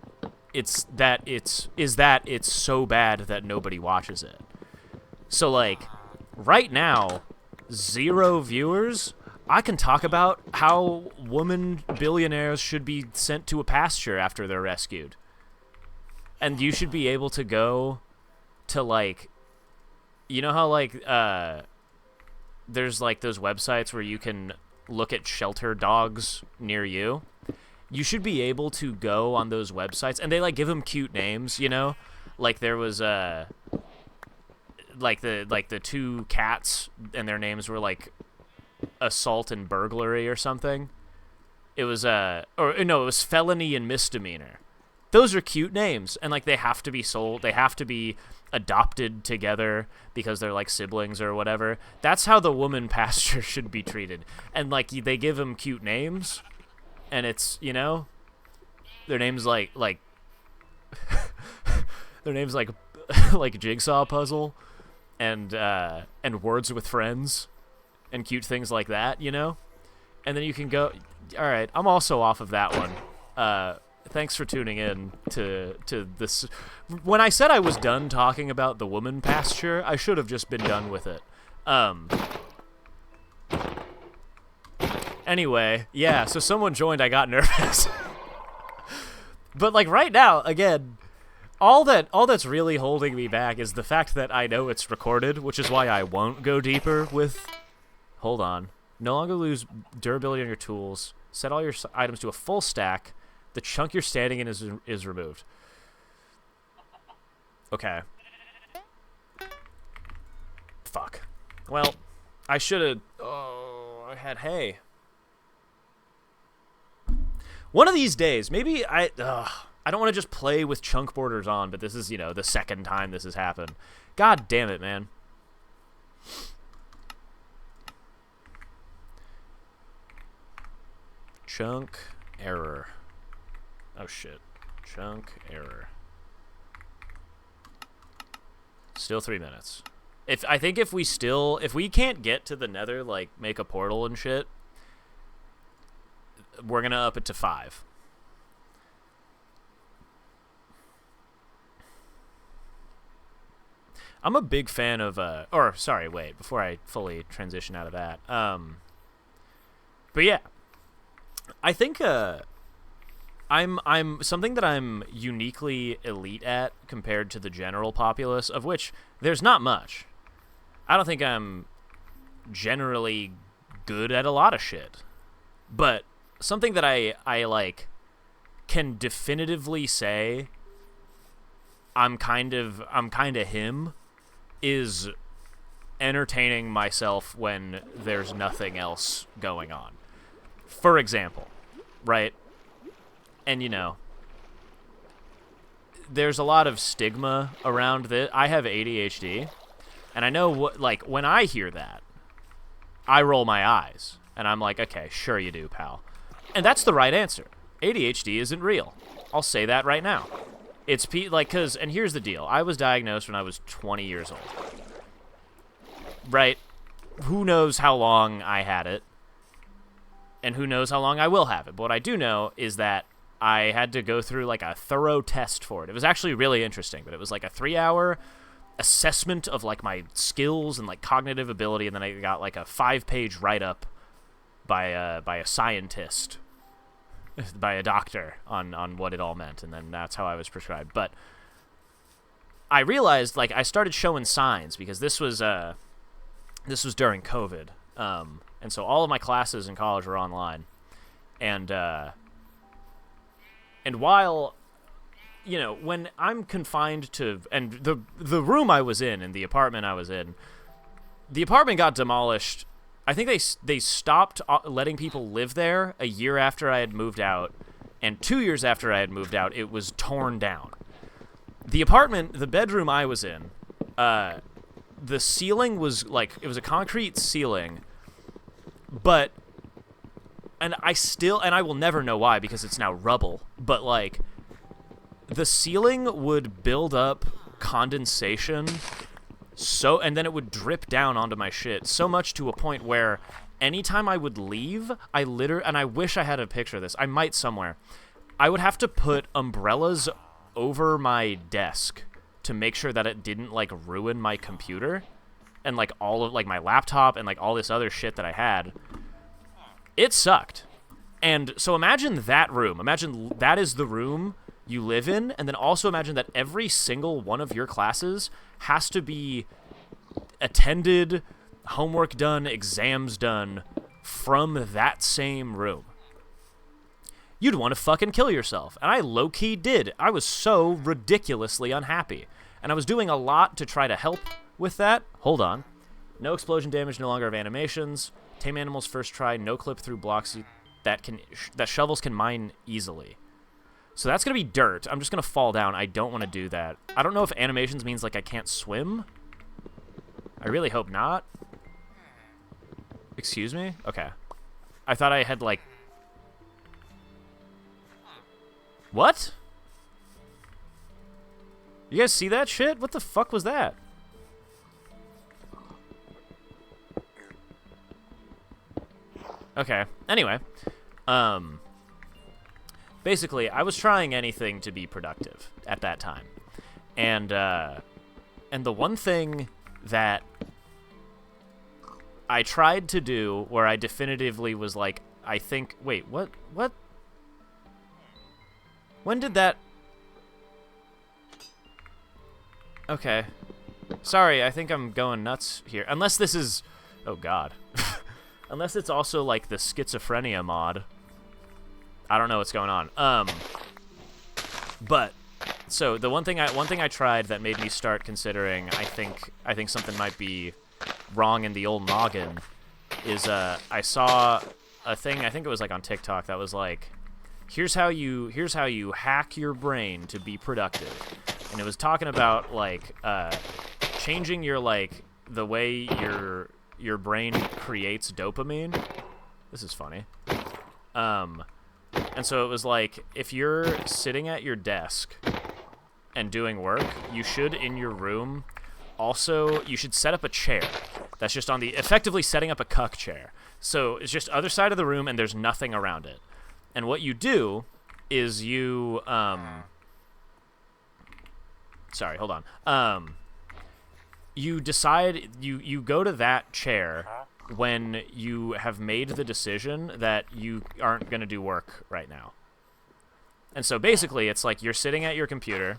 is that it's so bad that nobody watches it. So, like, right now, 0 viewers, I can talk about how woman billionaires should be sent to a pasture after they're rescued. And you should be able to go to, like, you know how, like, there's, like, those websites where you can look at shelter dogs near you? You should be able to go on those websites, and they, like, give them cute names, you know? Like, there was, like, the 2 cats, and their names were, like, assault and burglary or something. It was, it was felony and misdemeanor. Those are cute names, and, like, they have to be sold, they have to be adopted together because they're like siblings or whatever. That's how the woman pasture should be treated. And, like, they give them cute names, and it's, you know, their names like their names like like Jigsaw Puzzle and Words with Friends and cute things like that, you know? And then you can go, all right, I'm also off of that one. Thanks for tuning in to this. When I said I was done talking about the woman pasture, I should have just been done with it. Anyway, yeah, so someone joined, I got nervous. But, like, right now, again, all that's really holding me back is the fact that I know it's recorded, which is why I won't go deeper with... Hold on. No longer lose durability on your tools. Set all your items to a full stack. The chunk you're standing in is removed. Okay. Fuck. Well, I should have... Oh, I had hay. One of these days, maybe I don't want to just play with chunk borders on, but this is, you know, the second time this has happened. God damn it, man. Chunk error. Oh, shit. Chunk error. Still 3 minutes. I think if we can't get to the nether, like, make a portal and shit, we're gonna up it to 5. I'm a big fan of or sorry, wait, before I fully transition out of that. But yeah, I think I'm something that I'm uniquely elite at compared to the general populace, of which there's not much. I don't think I'm generally good at a lot of shit, but something that I like can definitively say I'm kind of him is entertaining myself when there's nothing else going on. For example, right? And you know, there's a lot of stigma around this. I have ADHD, and I know what, like, when I hear that, I roll my eyes, and I'm like, okay, sure you do, pal. And that's the right answer. ADHD isn't real. I'll say that right now. It's cause, and here's the deal. I was diagnosed when I was 20 years old. Right? Who knows how long I had it, and who knows how long I will have it. But what I do know is that I had to go through like a thorough test for it. It was actually really interesting, but it was like a 3-hour assessment of like my skills and like cognitive ability, and then I got like a 5-page write-up by a scientist, by a doctor on what it all meant, and then that's how I was prescribed. But I realized, like, I started showing signs because this was during COVID, and so all of my classes in college were online, and while, you know, when I'm confined to, and the room I was in and the apartment I was in, the apartment got demolished. I think they stopped letting people live there a year after I had moved out, and 2 years after I had moved out, it was torn down. The apartment, the bedroom I was in, the ceiling was like, it was a concrete ceiling, but, and I will never know why because it's now rubble, but like, the ceiling would build up condensation, and then it would drip down onto my shit so much to a point where anytime I would leave, and I wish I had a picture of this, I might somewhere, I would have to put umbrellas over my desk to make sure that it didn't like ruin my computer and like all of like my laptop and like all this other shit that I had. It sucked. And so imagine that room. Imagine that is the room you live in, and then also imagine that every single one of your classes has to be attended, homework done, exams done from that same room. You'd want to fucking kill yourself. And I low-key did. I was so ridiculously unhappy. And I was doing a lot to try to help with that. Hold on. No explosion damage, no longer have animations. Tame animals first try, no clip through blocks that shovels can mine easily. So that's going to be dirt. I'm just going to fall down. I don't want to do that. I don't know if animations means like I can't swim. I really hope not. Excuse me? Okay. I thought I had like... What? You guys see that shit? What the fuck was that? Okay. Anyway. Basically, I was trying anything to be productive at that time. And the one thing that I tried to do where I definitively was like, I think... Wait, what? When did that... Okay. Sorry, I think I'm going nuts here. Unless this is... Oh, God. Unless it's also, like, the schizophrenia mod. I don't know what's going on. But... So, the one thing I tried that made me start considering, I think something might be wrong in the old noggin, is, I saw a thing, I think it was, like, on TikTok, that was, like... Here's how you hack your brain to be productive. And it was talking about like changing your like the way your brain creates dopamine. This is funny. And so it was like if you're sitting at your desk and doing work, you should in your room also you should set up a chair that's just on the effectively setting up a cuck chair. So it's just other side of the room and there's nothing around it. And what you do is you, sorry, hold on. you decide you go to that chair when you have made the decision that you aren't going to do work right now. And so basically it's like you're sitting at your computer.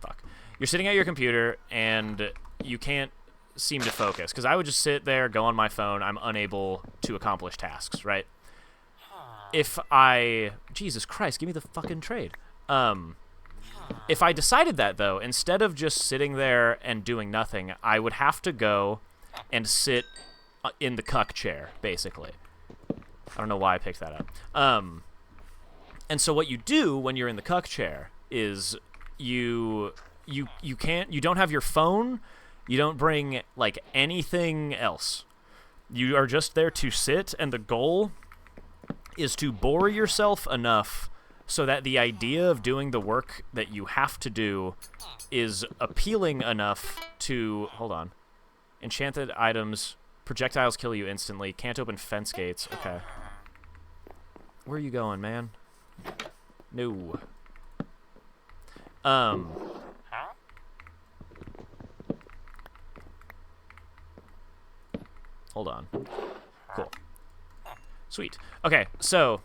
Fuck. You're sitting at your computer and you can't seem to focus, because I would just sit there, go on my phone. I'm unable to accomplish tasks, right? If I... Jesus Christ, give me the fucking trade. If I decided that, though, instead of just sitting there and doing nothing, I would have to go and sit in the cuck chair, basically. I don't know why I picked that up. And so what you do when you're in the cuck chair is you don't have your phone, you don't bring, like, anything else. You are just there to sit, and the goal is to bore yourself enough so that the idea of doing the work that you have to do is appealing enough to... Hold on. Enchanted items. Projectiles kill you instantly. Can't open fence gates. Okay. Where are you going, man? No. Hold on. Cool. Sweet. Okay, so...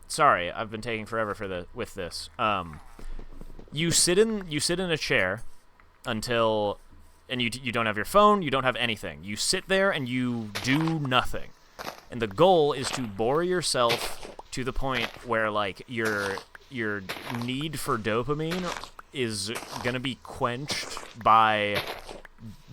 Sorry, I've been taking forever with this. You sit in a chair until, and you don't have your phone, you don't have anything. You sit there and you do nothing, and the goal is to bore yourself to the point where, like, your need for dopamine is gonna be quenched by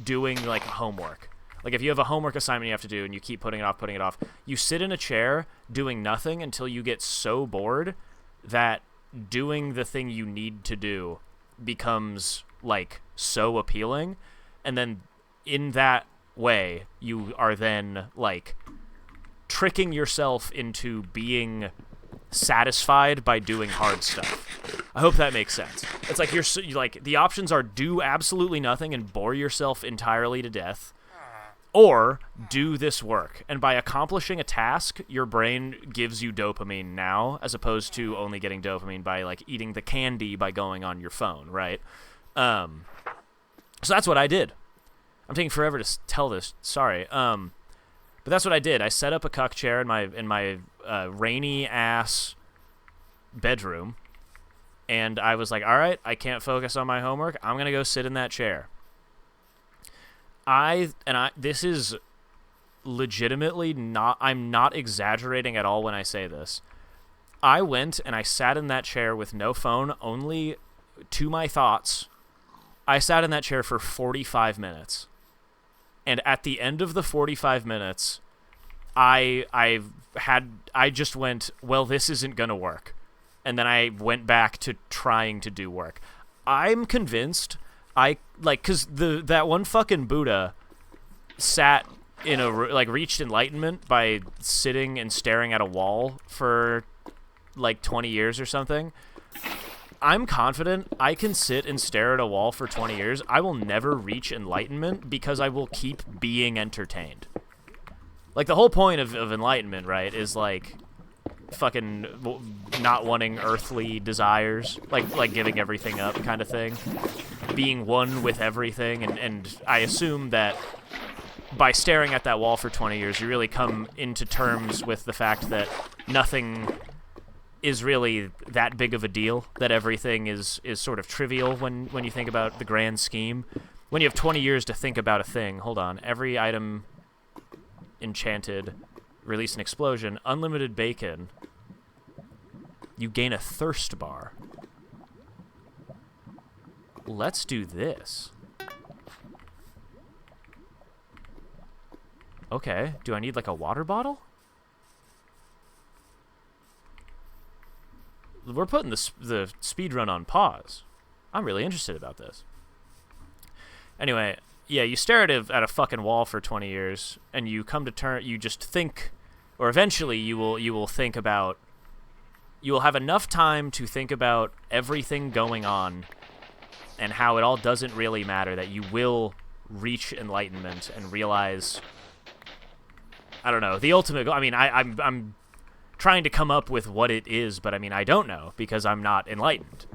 doing, like, homework. Like, if you have a homework assignment you have to do and you keep putting it off, you sit in a chair doing nothing until you get so bored that doing the thing you need to do becomes, like, so appealing. And then in that way, you are then, like, tricking yourself into being satisfied by doing hard stuff. I hope that makes sense. It's like like, the options are do absolutely nothing and bore yourself entirely to death, or do this work. And by accomplishing a task, your brain gives you dopamine now, as opposed to only getting dopamine by, like, eating the candy by going on your phone, right? So that's what I did. I'm taking forever to tell this. Sorry. But that's what I did. I set up a cuck chair in my rainy-ass bedroom, and I was like, all right, I can't focus on my homework. I'm going to go sit in that chair. This is legitimately not, I'm not exaggerating at all when I say this. I went and I sat in that chair with no phone, only to my thoughts. I sat in that chair for 45 minutes. And at the end of the 45 minutes, I just went, well, this isn't going to work. And then I went back to trying to do work. I'm convinced... because that one fucking Buddha sat in reached enlightenment by sitting and staring at a wall for, like, 20 years or something. I'm confident I can sit and stare at a wall for 20 years. I will never reach enlightenment because I will keep being entertained. Like, the whole point of enlightenment, right, is, like, fucking not wanting earthly desires, like giving everything up kind of thing, being one with everything. And I assume that by staring at that wall for 20 years, you really come into terms with the fact that nothing is really that big of a deal, that everything is sort of trivial when you think about the grand scheme. When you have 20 years to think about a thing, hold on, every item enchanted, release an explosion, unlimited bacon, you gain a thirst bar. Let's do this. Okay, do I need, like, a water bottle? We're putting the speed run on pause. I'm really interested about this. Anyway, yeah, you stare at a fucking wall for 20 years, and you come to you just think, or eventually you will think about, you will have enough time to think about everything going on and how it all doesn't really matter, that you will reach enlightenment and realize, I don't know, the ultimate goal. I mean, I'm trying to come up with what it is, but I mean, I don't know, because I'm not enlightened.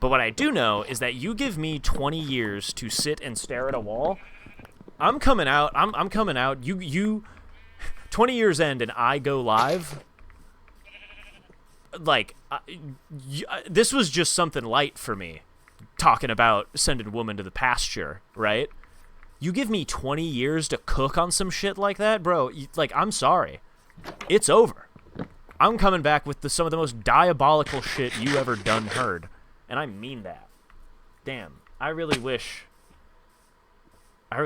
But what I do know is that you give me 20 years to sit and stare at a wall, I'm coming out. I'm coming out. You 20 years end and I go live. Like, this was just something light for me, talking about sending woman to the pasture, right? You give me 20 years to cook on some shit like that, bro. Like, I'm sorry. It's over. I'm coming back with some of the most diabolical shit you ever done heard. And I mean that. Damn. I really wish I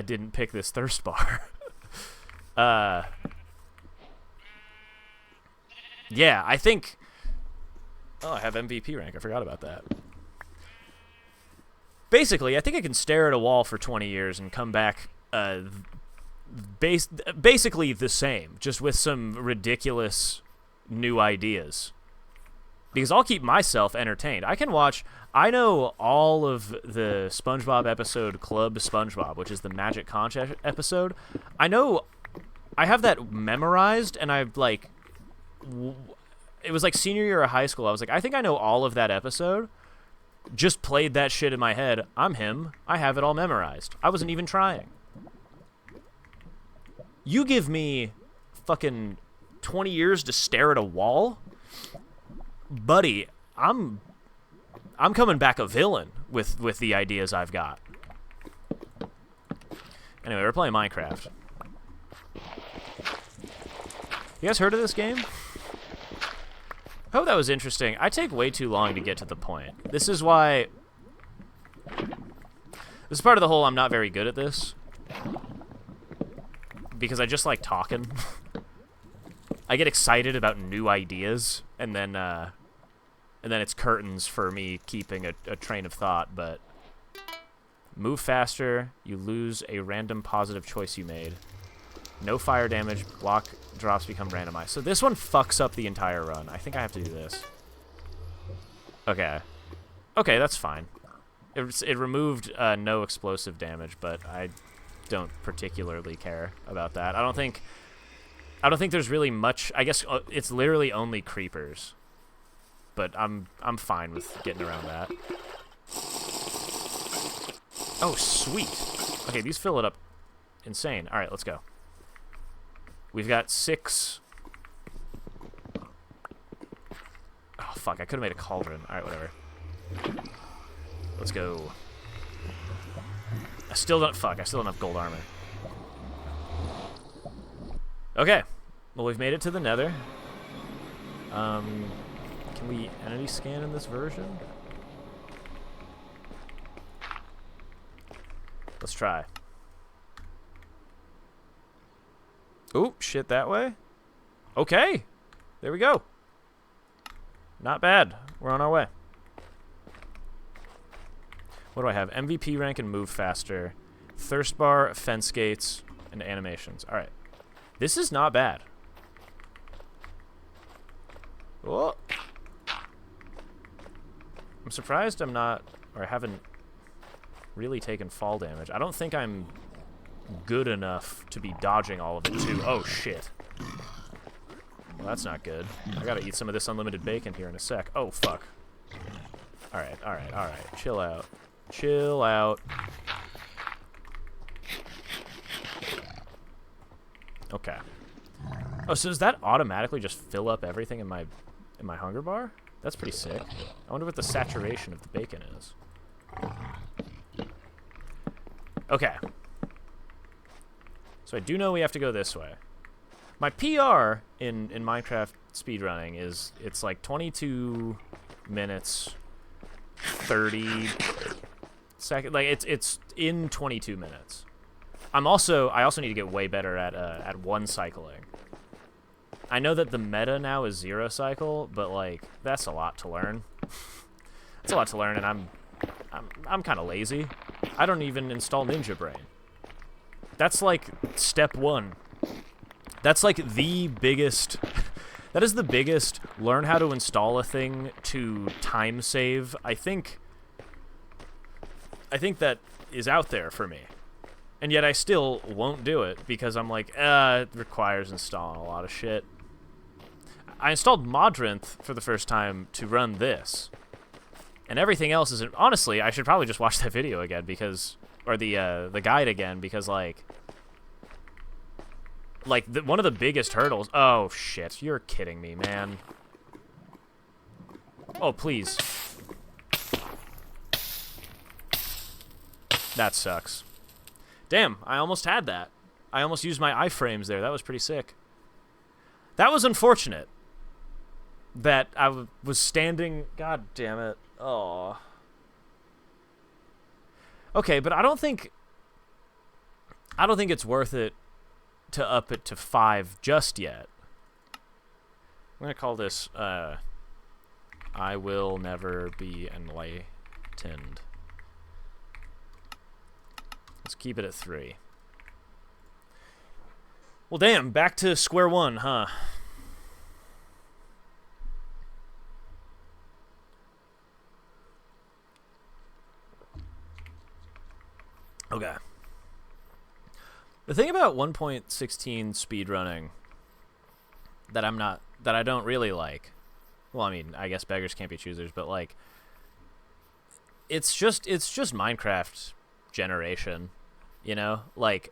didn't pick this thirst bar. Yeah, I think... Oh, I have MVP rank. I forgot about that. Basically, I think I can stare at a wall for 20 years and come back basically the same, just with some ridiculous new ideas. Because I'll keep myself entertained. I know all of the SpongeBob episode Club SpongeBob, which is the Magic Conch episode. I have that memorized, and I've, like... It was like senior year of high school. I was like, I think I know all of that episode. Just played that shit in my head. I'm him. I have it all memorized. I wasn't even trying. You give me fucking 20 years to stare at a wall? Buddy, I'm coming back a villain with the ideas I've got. Anyway, we're playing Minecraft. You guys heard of this game? I hope that was interesting. I take way too long to get to the point. This is why... This is part of the whole I'm not very good at this. Because I just like talking. I get excited about new ideas, and then it's curtains for me keeping a train of thought, but... Move faster, you lose a random positive choice you made. No fire damage, block drops become randomized. So this one fucks up the entire run. I think I have to do this. Okay. Okay, that's fine. It removed no explosive damage, but I don't particularly care about that. I don't think there's really much. I guess it's literally only creepers. But I'm fine with getting around that. Oh, sweet. Okay, these fill it up insane. All right, let's go. We've got 6. Oh, fuck. I could have made a cauldron. All right, whatever. Let's go. I still don't have gold armor. Okay. Well, we've made it to the nether. Can we entity scan in this version? Let's try. Oop, shit that way. Okay. There we go. Not bad. We're on our way. What do I have? MVP rank and move faster. Thirst bar, fence gates, and animations. Alright. This is not bad. Oh. I'm surprised I'm not, or I haven't really taken fall damage. I don't think I'm good enough to be dodging all of it too. Oh shit. Well, that's not good. I gotta eat some of this unlimited bacon here in a sec. Oh fuck. Alright, alright, alright. Chill out. Chill out. Okay. Oh, so does that automatically just fill up everything in my hunger bar? That's pretty sick. I wonder what the saturation of the bacon is. Okay. So I do know we have to go this way. My PR in Minecraft speedrunning is it's like 22 minutes, 30 seconds. Like it's in 22 minutes. I also need to get way better at one cycling. I know that the meta now is 0 cycle, but like that's a lot to learn. It's a lot to learn, and I'm kind of lazy. I don't even install Ninja Brain. That's like step 1. That's like the biggest... That is the biggest learn how to install a thing to time save. I think that is out there for me. And yet I still won't do it because I'm like, it requires installing a lot of shit. I installed Modrinth for the first time to run this. And everything else is... Honestly, I should probably just watch that video again because... Or the guide again because, like... one of the biggest hurdles... Oh, shit. You're kidding me, man. Oh, please. That sucks. Damn, I almost had that. I almost used my iframes there. That was pretty sick. That was unfortunate. That I was standing... God damn it. Oh. Okay, but I don't think it's worth it to up it to 5 just yet. I'm going to call this, I will never be enlightened. Let's keep it at 3. Well, damn, back to square one, huh? Okay. The thing about 1.16 speedrunning that I don't really like, well, I mean, I guess beggars can't be choosers, but like, it's just Minecraft generation, you know? Like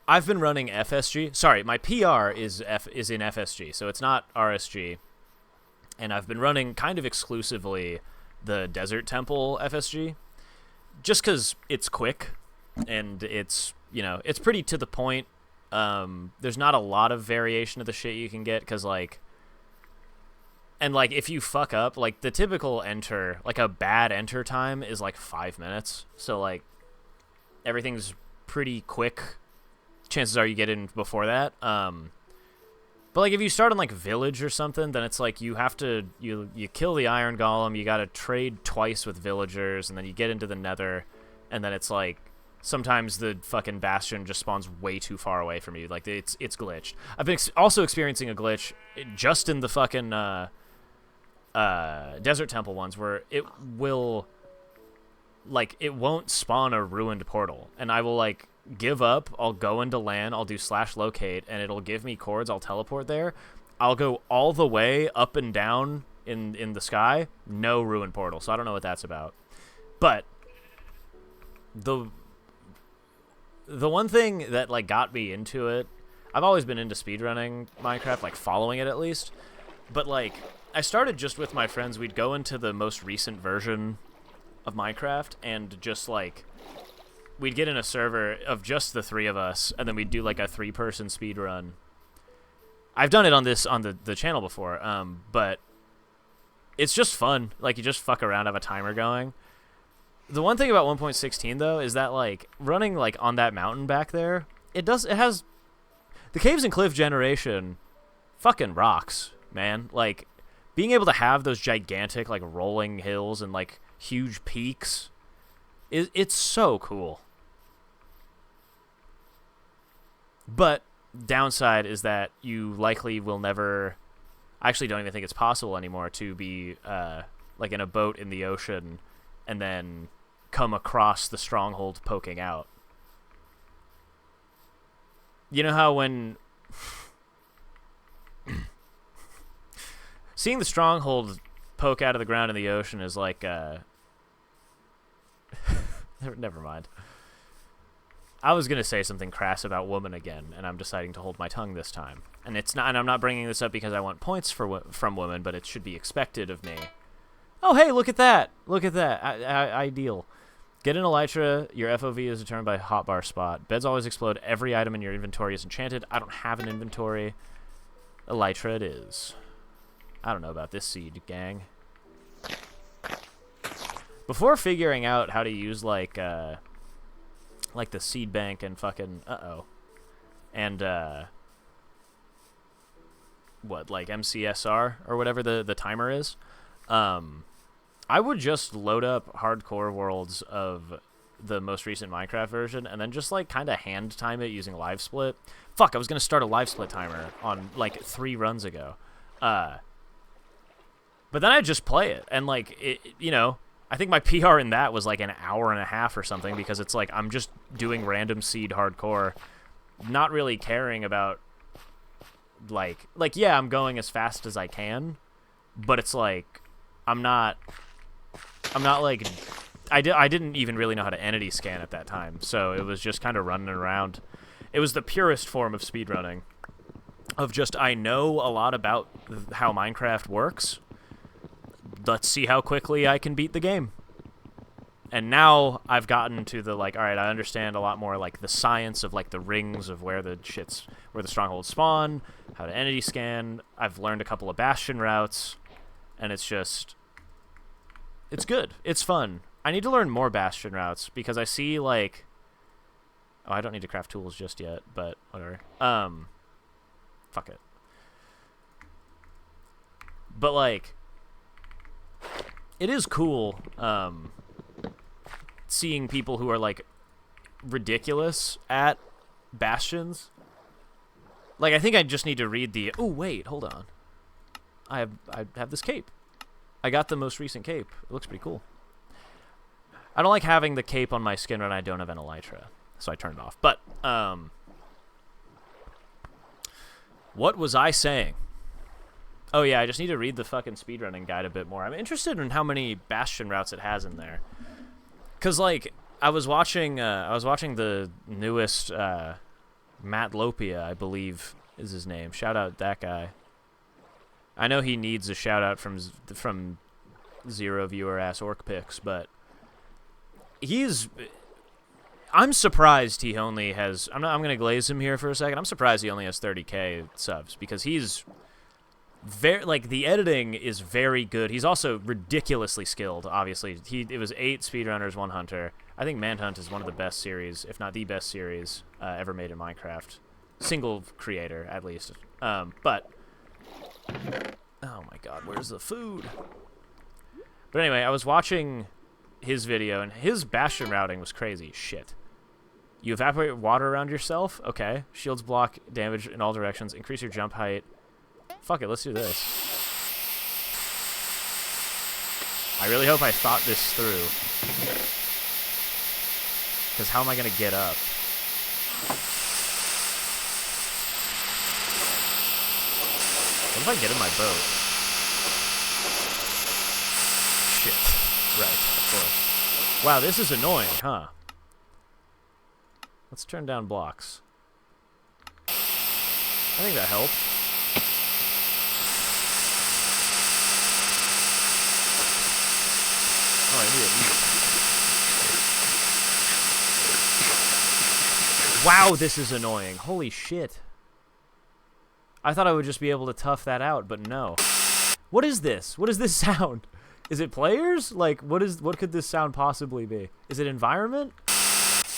I've been running FSG. Sorry, my PR is in FSG, so it's not RSG. And I've been running kind of exclusively the Desert Temple FSG. Just because it's quick and it's, you know, it's pretty to the point. There's not a lot of variation of the shit you can get because, like, and, like, if you fuck up, like, the typical enter, like, a bad enter time is, like, 5 minutes. So, like, everything's pretty quick. Chances are you get in before that. But, like, if you start on, like, Village or something, then it's, like, you have to, you kill the Iron Golem, you gotta trade twice with villagers, and then you get into the Nether, and then it's, like, sometimes the fucking Bastion just spawns way too far away from you. Like, it's glitched. I've been also experiencing a glitch just in the fucking, Desert Temple ones, where it will, like, it won't spawn a ruined portal, and I will, like, give up, I'll go into LAN, I'll do /locate, and it'll give me cords, I'll teleport there. I'll go all the way up and down in the sky, no ruined portal, so I don't know what that's about. But the one thing that, like, got me into it, I've always been into speedrunning Minecraft, like, following it at least, but, like, I started just with my friends, we'd go into the most recent version of Minecraft, and just, like, we'd get in a server of just the 3 of us, and then we'd do, like, a 3-person speed run. I've done it on the channel before, but it's just fun. Like, you just fuck around, have a timer going. The one thing about 1.16, though, is that, like, running, like, on that mountain back there, it has... The Caves and Cliff generation fucking rocks, man. Like, being able to have those gigantic, like, rolling hills and, like, huge peaks, it's so cool. But downside is that you likely will never... I actually don't even think it's possible anymore to be, like, in a boat in the ocean and then come across the stronghold poking out. You know how when... Seeing the stronghold poke out of the ground in the ocean is like, Never mind. I was gonna say something crass about woman again, and I'm deciding to hold my tongue this time. And it's not. And I'm not bringing this up because I want points from women, but it should be expected of me. Oh, hey, look at that! Look at that! Ideal. Get an elytra. Your FOV is determined by hotbar spot. Beds always explode. Every item in your inventory is enchanted. I don't have an inventory. Elytra it is. I don't know about this seed, gang. Before figuring out how to use, like the seed bank and fucking and what, like MCSR or whatever the timer is, I would just load up hardcore worlds of the most recent Minecraft version and then just, like, kind of hand time it using live split. Fuck, I was gonna start a live split timer on, like, 3 runs ago, but then I'd just play it, and, like, you know, I think my PR in that was, like, an hour and a half or something, because it's, like, I'm just doing random seed hardcore, not really caring about like yeah, I'm going as fast as I can, but it's like I'm not like I didn't even really know how to entity scan at that time, so it was just kind of running around. It was the purest form of speedrunning, of just I know a lot about how Minecraft works. Let's see how quickly I can beat the game. And now I've gotten to the, like, all right, I understand a lot more, like, the science of, like, the rings of where the strongholds spawn, how to entity scan. I've learned a couple of bastion routes, and it's just, it's good. It's fun. I need to learn more bastion routes, because I see, like, oh, I don't need to craft tools just yet, but whatever. Fuck it. But, like, it is cool, seeing people who are, like, ridiculous at bastions. Like, I think I just need to read the... Oh, wait, hold on. I have this cape. I got the most recent cape. It looks pretty cool. I don't like having the cape on my skin when I don't have an elytra, so I turned it off. But, what was I saying? Oh, yeah, I just need to read the fucking speedrunning guide a bit more. I'm interested in how many bastion routes it has in there. Because, like, I was watching the newest Matt Lopia, I believe is his name. Shout out that guy. I know he needs a shout out from zero viewer ass orc picks, but I'm surprised he only has. I'm gonna glaze him here for a second. I'm surprised he only has 30K subs, because he's very, like, the editing is very good. He's also ridiculously skilled, obviously. It was 8 speedrunners, 1 hunter. I think Manhunt is one of the best series, if not the best series, ever made in Minecraft. Single creator, at least. But, oh my god, where's the food? But anyway, I was watching his video, and his bastion routing was crazy shit. You evaporate water around yourself? Okay. Shields block damage in all directions. Increase your jump height. Fuck it, let's do this. I really hope I thought this through. Because how am I going to get up? What if I get in my boat? Shit. Right, of course. Wow, this is annoying, huh? Let's turn down blocks. I think that helped. Oh, I need to eat. Wow, this is annoying. Holy shit. I thought I would just be able to tough that out, but no. What is this? What is this sound? Is it players? Like, what could this sound possibly be? Is it environment?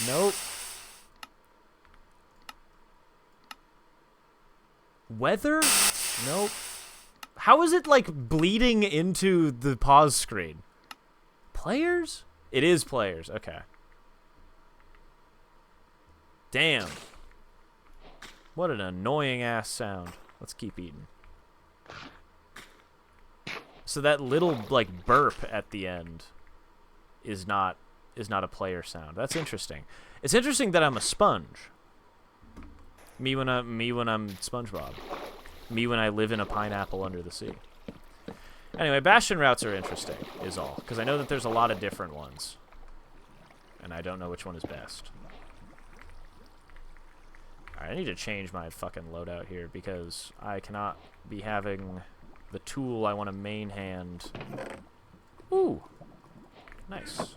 Nope. Weather? Nope. How is it, like, bleeding into the pause screen? Players? It is players. Okay. Damn. What an annoying ass sound. Let's keep eating. So that little, like, burp at the end is not a player sound. That's interesting. It's interesting that I'm a sponge. Me when I'm SpongeBob. Me when I live in a pineapple under the sea. Anyway, bastion routes are interesting, is all. Because I know that there's a lot of different ones. And I don't know which one is best. Alright, I need to change my fucking loadout here, because I cannot be having the tool I want to main hand. Ooh. Nice.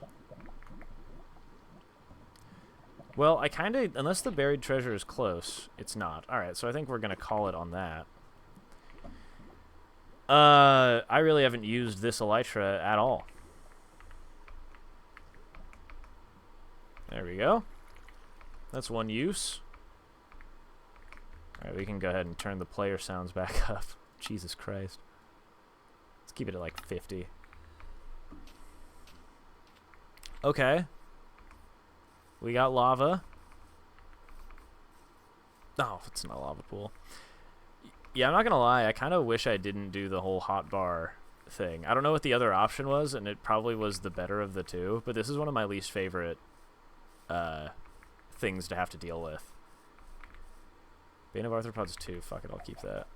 Well, I kind of... Unless the buried treasure is close, it's not. Alright, so I think we're going to call it on that. I really haven't used this elytra at all. There we go. That's one use. Alright, we can go ahead and turn the player sounds back up. Jesus Christ. Let's keep it at like 50. Okay. We got lava. Oh, it's not a lava pool. Yeah, I'm not gonna lie, I kind of wish I didn't do the whole hotbar thing. I don't know what the other option was, and it probably was the better of the two, but this is one of my least favorite things to have to deal with. Bane of Arthropods 2. Fuck it, I'll keep that.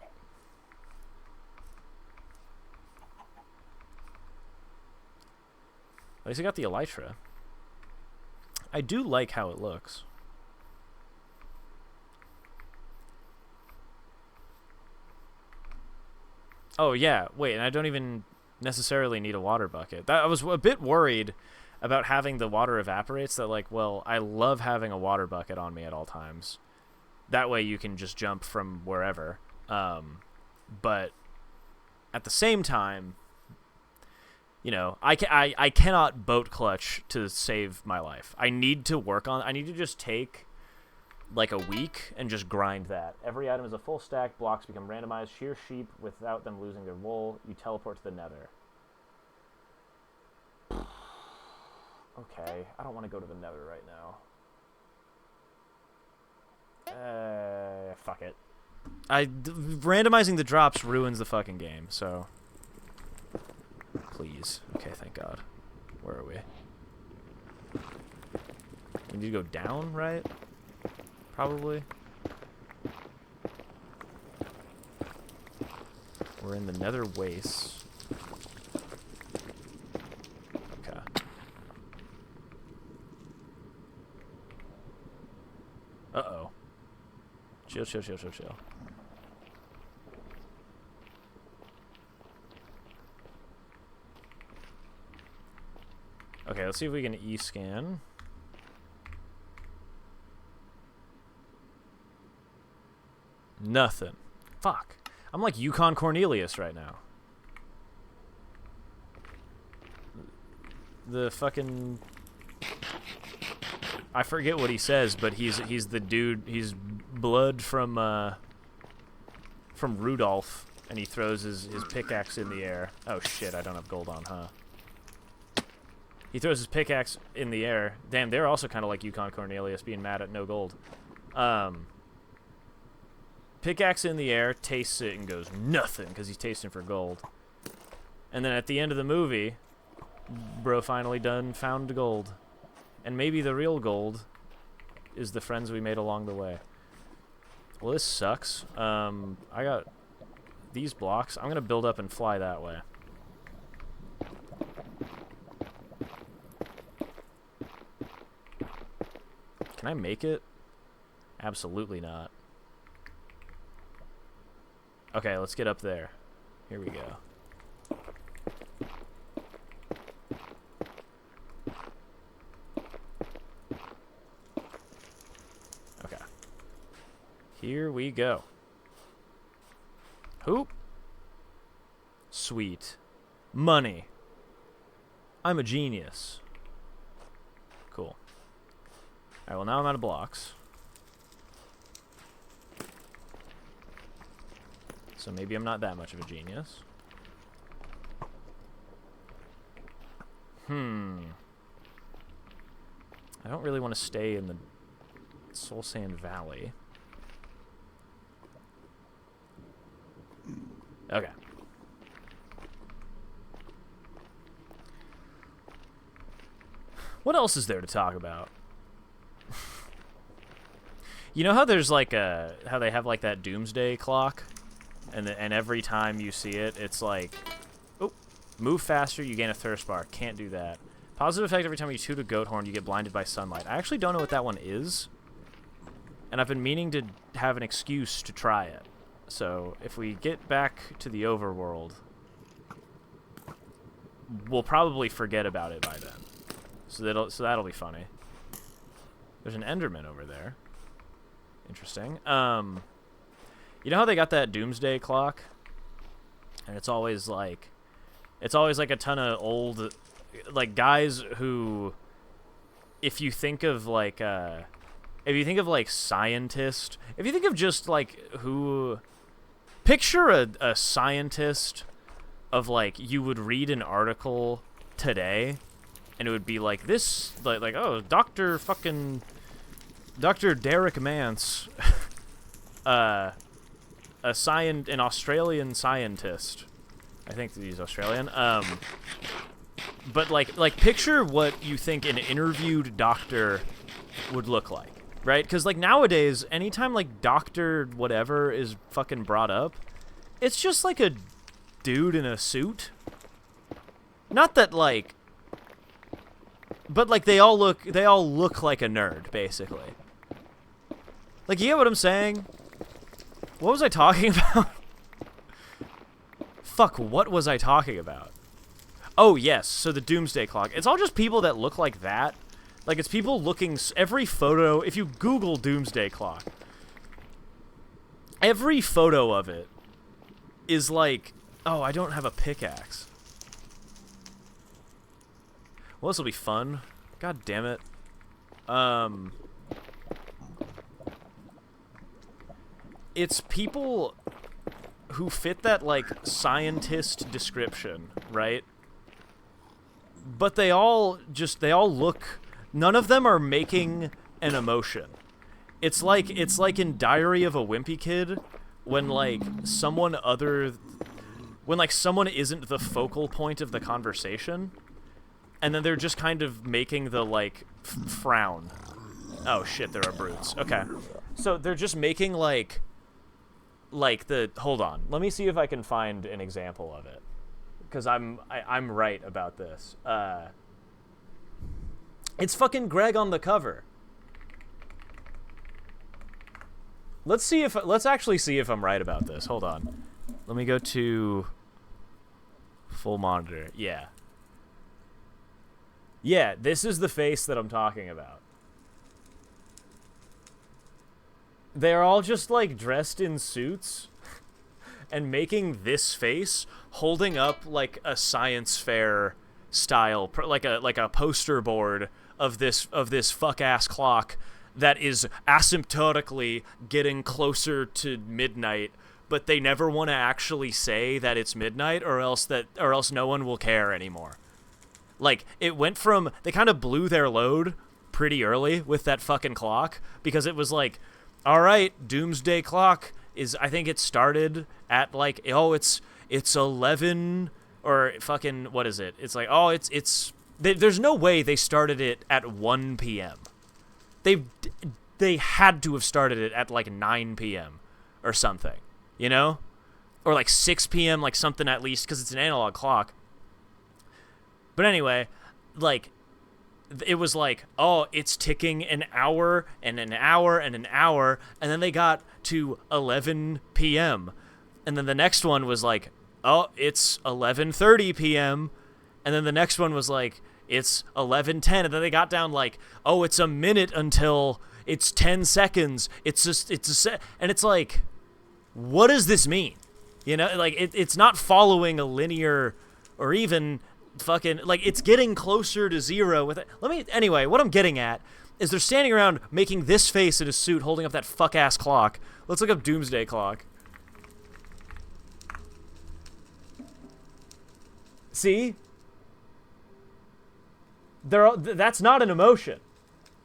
At least I got the Elytra. I do like how it looks. Oh, yeah. Wait, and I don't even necessarily need a water bucket. I was a bit worried about having the water evaporates. That, like, well, I love having a water bucket on me at all times. That way you can just jump from wherever. But at the same time, you know, I cannot boat clutch to save my life. I need to work on... I need to just take... like a week and just grind that. Every item is a full stack. Blocks become randomized. Shear sheep without them losing their wool. You teleport to the nether. Okay, I don't want to go to the nether right now. Fuck it. Randomizing the drops ruins the fucking game, so... Please. Okay, thank God. Where are we? We need to go down, right? Probably. We're in the nether wastes. Okay. Uh-oh. Chill, chill, chill, chill, chill. Okay, let's see if we can E-scan. Nothing. Fuck. I'm like Yukon Cornelius right now. The fucking... I forget what he says, but he's the dude. He's blood from Rudolph, and he throws his pickaxe in the air. Oh shit! I don't have gold on, huh? He throws his pickaxe in the air. Damn, they're also kind of like Yukon Cornelius, being mad at no gold. Pickaxe in the air, tastes it, and goes nothing because he's tasting for gold. And then at the end of the movie, bro finally found gold. And maybe the real gold is the friends we made along the way. Well, this sucks. I got these blocks. I'm going to build up and fly that way. Can I make it? Absolutely not. Okay, let's get up there. Here we go. Okay. Here we go. Hoop. Sweet. Money. I'm a genius. Cool. Alright, well now I'm out of blocks. So maybe I'm not that much of a genius. I don't really want to stay in the Soul Sand Valley. Okay. What else is there to talk about? You know how there's like how they have like that doomsday clock? And every time you see it, it's like, oh, move faster, you gain a thirst bar. Can't do that. Positive effect every time you toot a goat horn, you get blinded by sunlight. I actually don't know what that one is. And I've been meaning to have an excuse to try it. So if we get back to the overworld, we'll probably forget about it by then. So that'll be funny. There's an Enderman over there. Interesting. You know how they got that doomsday clock? And it's always like a ton of old, like, guys who, if you think of like scientist, if you think of just like picture a scientist of like, you would read an article today and it would be like this, like oh, Dr. Derek Mance, an Australian scientist. I think he's Australian. But like picture what you think an interviewed doctor would look like. right? Because, like, nowadays, anytime, like, Dr. whatever is fucking brought up, it's just, like, a dude in a suit. Not that, like... But, like, they all look like a nerd, basically. Like, you get what I'm saying? What was I talking about? Fuck, what was I talking about? Oh, yes, so the Doomsday Clock. It's all just people that look like that. Like, it's people looking... Every photo... If you Google Doomsday Clock, every photo of it is like... Oh, I don't have a pickaxe. Well, this will be fun. God damn it. It's people who fit that, like, scientist description, right? But they all look... None of them are making an emotion. It's like in Diary of a Wimpy Kid, when, like, someone isn't the focal point of the conversation, and then they're just kind of making the, like, frown. Oh, shit, there are brutes. Okay. So they're just making, like the... Hold on. Let me see if I can find an example of it. Because I'm right about this. It's fucking Greg on the cover. Let's actually see if I'm right about this. Hold on. Let me go to full monitor. Yeah. Yeah, this is the face that I'm talking about. They're all just, like, dressed in suits and making this face, holding up, like, a science fair style, like a poster board of this fuck-ass clock that is asymptotically getting closer to midnight, but they never want to actually say that it's midnight, or else no one will care anymore. Like, it went from... They kind of blew their load pretty early with that fucking clock, because it was like, all right, Doomsday Clock is... I think it started at, like, oh, it's 11... Or fucking... What is it? It's like, oh, it's... There's no way they started it at 1 p.m. They had to have started it at, like, 9 p.m. or something, you know? Or, like, 6 p.m., like, something at least, because it's an analog clock. But anyway, like, it was like, oh, it's ticking an hour and an hour and an hour, and then they got to 11 p.m. And then the next one was like, oh, it's 11:30 p.m. And then the next one was like, it's 11:10. And then they got down like, oh, it's a minute until it's 10 seconds. And it's like, what does this mean? You know, like, it's not following a linear or even fucking, like, it's getting closer to zero with it. Anyway, what I'm getting at is they're standing around making this face in a suit holding up that fuck-ass clock. Let's look up Doomsday Clock. See? That's not an emotion.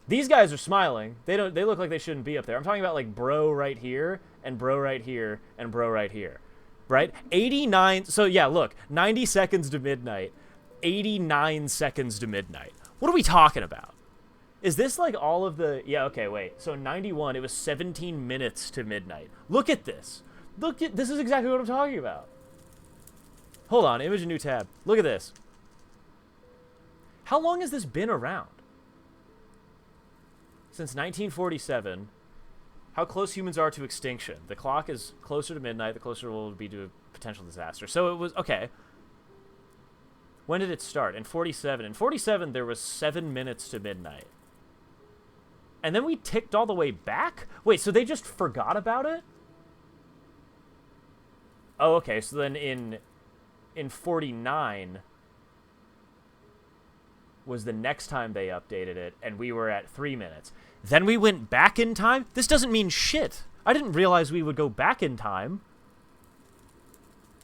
These guys are smiling. They look like they shouldn't be up there. I'm talking about, like, bro right here, and bro right here, and bro right here. Right? 89... So, yeah, look. 90 seconds to midnight. 89 seconds to midnight. What are we talking about? Is this, like, all of the... Yeah, okay, wait. So, 91, it was 17 minutes to midnight. Look at this. This is exactly what I'm talking about. Hold on. Image a new tab. Look at this. How long has this been around? Since 1947. How close humans are to extinction. The clock is closer to midnight, the closer it will be to a potential disaster. So it was... Okay. When did it start? In 47. In 47, there was 7 minutes to midnight. And then we ticked all the way back? Wait, so they just forgot about it? Oh, okay. So then in 49... was the next time they updated it, and we were at 3 minutes. Then we went back in time? This doesn't mean shit. I didn't realize we would go back in time.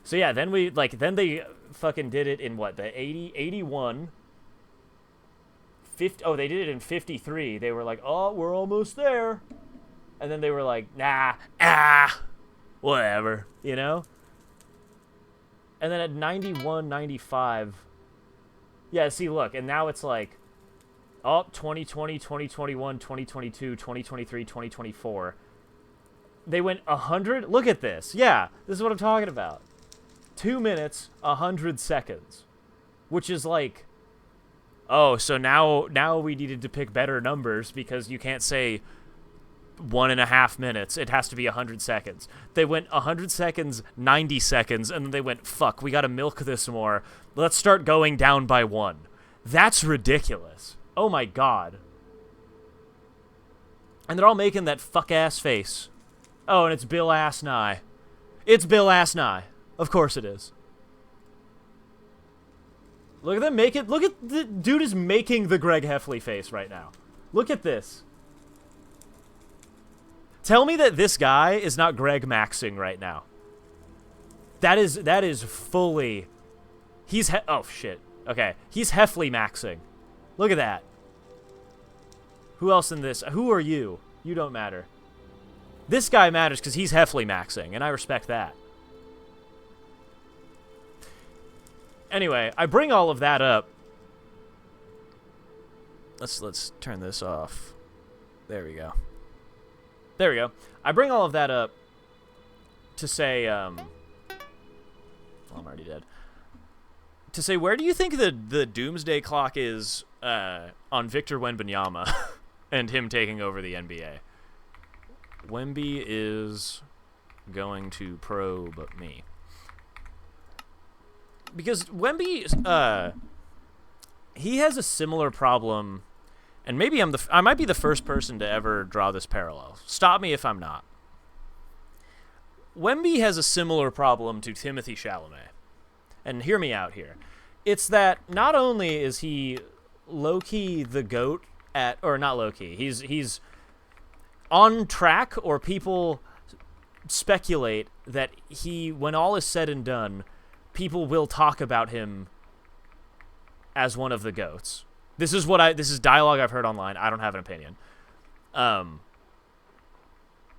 So yeah, then they fucking did it in what, the 80, 81, 50, oh, they did it in 53. They were like, oh, we're almost there. And then they were like, nah, whatever, you know? And then at 91, 95... Yeah, see, look, and now it's like, Oh, 2020, 2021, 2022, 2023, 2024. They went 100. Look at this. Yeah, this is what I'm talking about. 2 minutes, 100 seconds. Which is like, oh, so now we needed to pick better numbers because you can't say 1.5 minutes. It has to be 100 seconds. They went 100 seconds, 90 seconds, and then they went, fuck, we gotta milk this more. Let's start going down by 1. That's ridiculous. Oh my god. And they're all making that fuck-ass face. Oh, and it's Bill Ass Nye. It's Bill Ass Nye. Of course it is. Look at them make it. Look at the dude is making the Greg Heffley face right now. Look at this. Tell me that this guy is not Greg Maxing right now. That is fully. He's oh shit. Okay, he's Heffley Maxing. Look at that. Who else in this? Who are you? You don't matter. This guy matters because he's Heffley Maxing, and I respect that. Anyway, I bring all of that up. Let's turn this off. There we go. There we go. I bring all of that up to say, well, I'm already dead. To say, where do you think the doomsday clock is on Victor Wembanyama and him taking over the NBA? Wemby is going to probe me. Because Wemby, he has a similar problem, and maybe I might be the first person to ever draw this parallel. Stop me if I'm not. Wemby has a similar problem to Timothée Chalamet. And hear me out here. It's that not only is he low-key the GOAT at, or not low-key, he's on track, or people speculate that he, when all is said and done, people will talk about him as one of the GOATs. This is dialogue I've heard online. I don't have an opinion.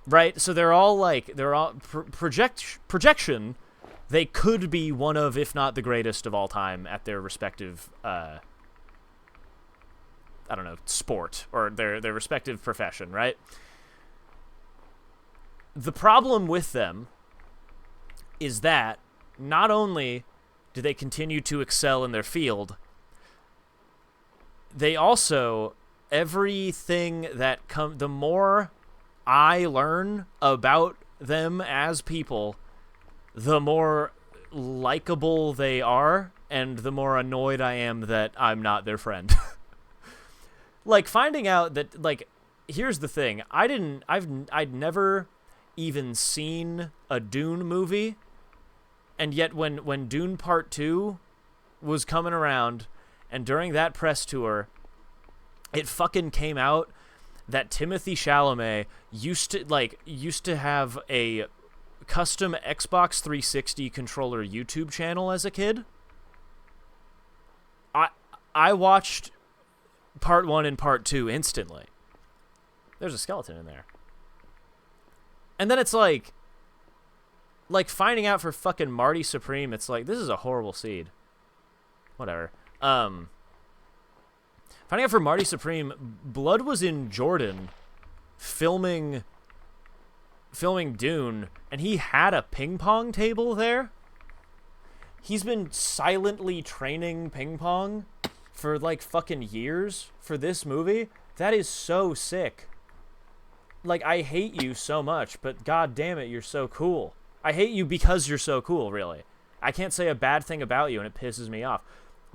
Right? So they're all projection. They could be one of, if not the greatest of all time at their respective, I don't know, sport, or their respective profession, right? The problem with them is that not only do they continue to excel in their field, they also, everything that the more I learn about them as people, the more likable they are, and the more annoyed I am that I'm not their friend. Like, finding out that, like, here's the thing. I'd never even seen a Dune movie, and yet when Dune Part 2 was coming around, and during that press tour, it fucking came out that Timothée Chalamet used to have a custom Xbox 360 controller YouTube channel as a kid. I watched Part 1 and Part 2 instantly. There's a skeleton in there. And then it's like finding out for fucking Marty Supreme, it's like, this is a horrible seed. Whatever. Finding out for Marty Supreme, Blood was in Jordan filming Dune, and he had a ping pong table there. He's been silently training ping pong for like fucking years for this movie. That is so sick. Like, I hate you so much, but god damn it, you're so cool. I hate you because you're so cool, really. I can't say a bad thing about you, and it pisses me off.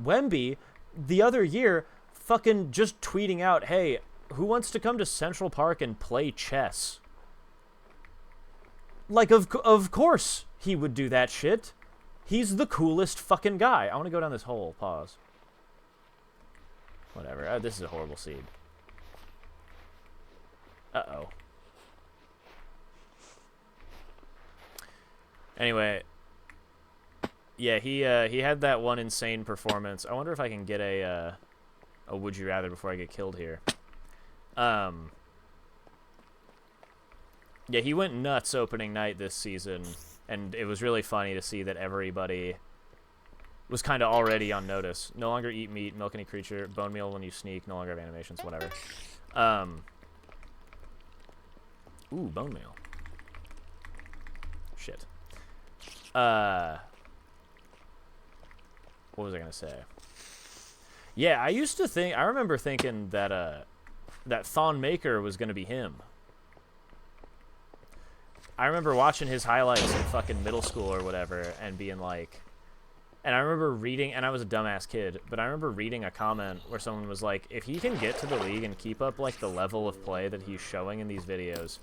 Wemby, the other year, fucking just tweeting out, hey, who wants to come to Central Park and play chess? Like, of course he would do that shit. He's the coolest fucking guy. I want to go down this hole. Pause. Whatever. This is a horrible seed. Uh-oh. Anyway. Yeah, he had that one insane performance. I wonder if I can get a would you rather before I get killed here. Yeah, he went nuts opening night this season, and it was really funny to see that everybody was kind of already on notice. No longer eat meat, milk any creature, bone meal when you sneak, no longer have animations, whatever. Ooh, bone meal. Shit. What was I gonna say? Yeah, I remember thinking that that Thon Maker was gonna be him. I remember watching his highlights in fucking middle school or whatever and being like, and I remember reading, and I was a dumbass kid, but I remember reading a comment where someone was like, if he can get to the league and keep up like the level of play that he's showing in these videos,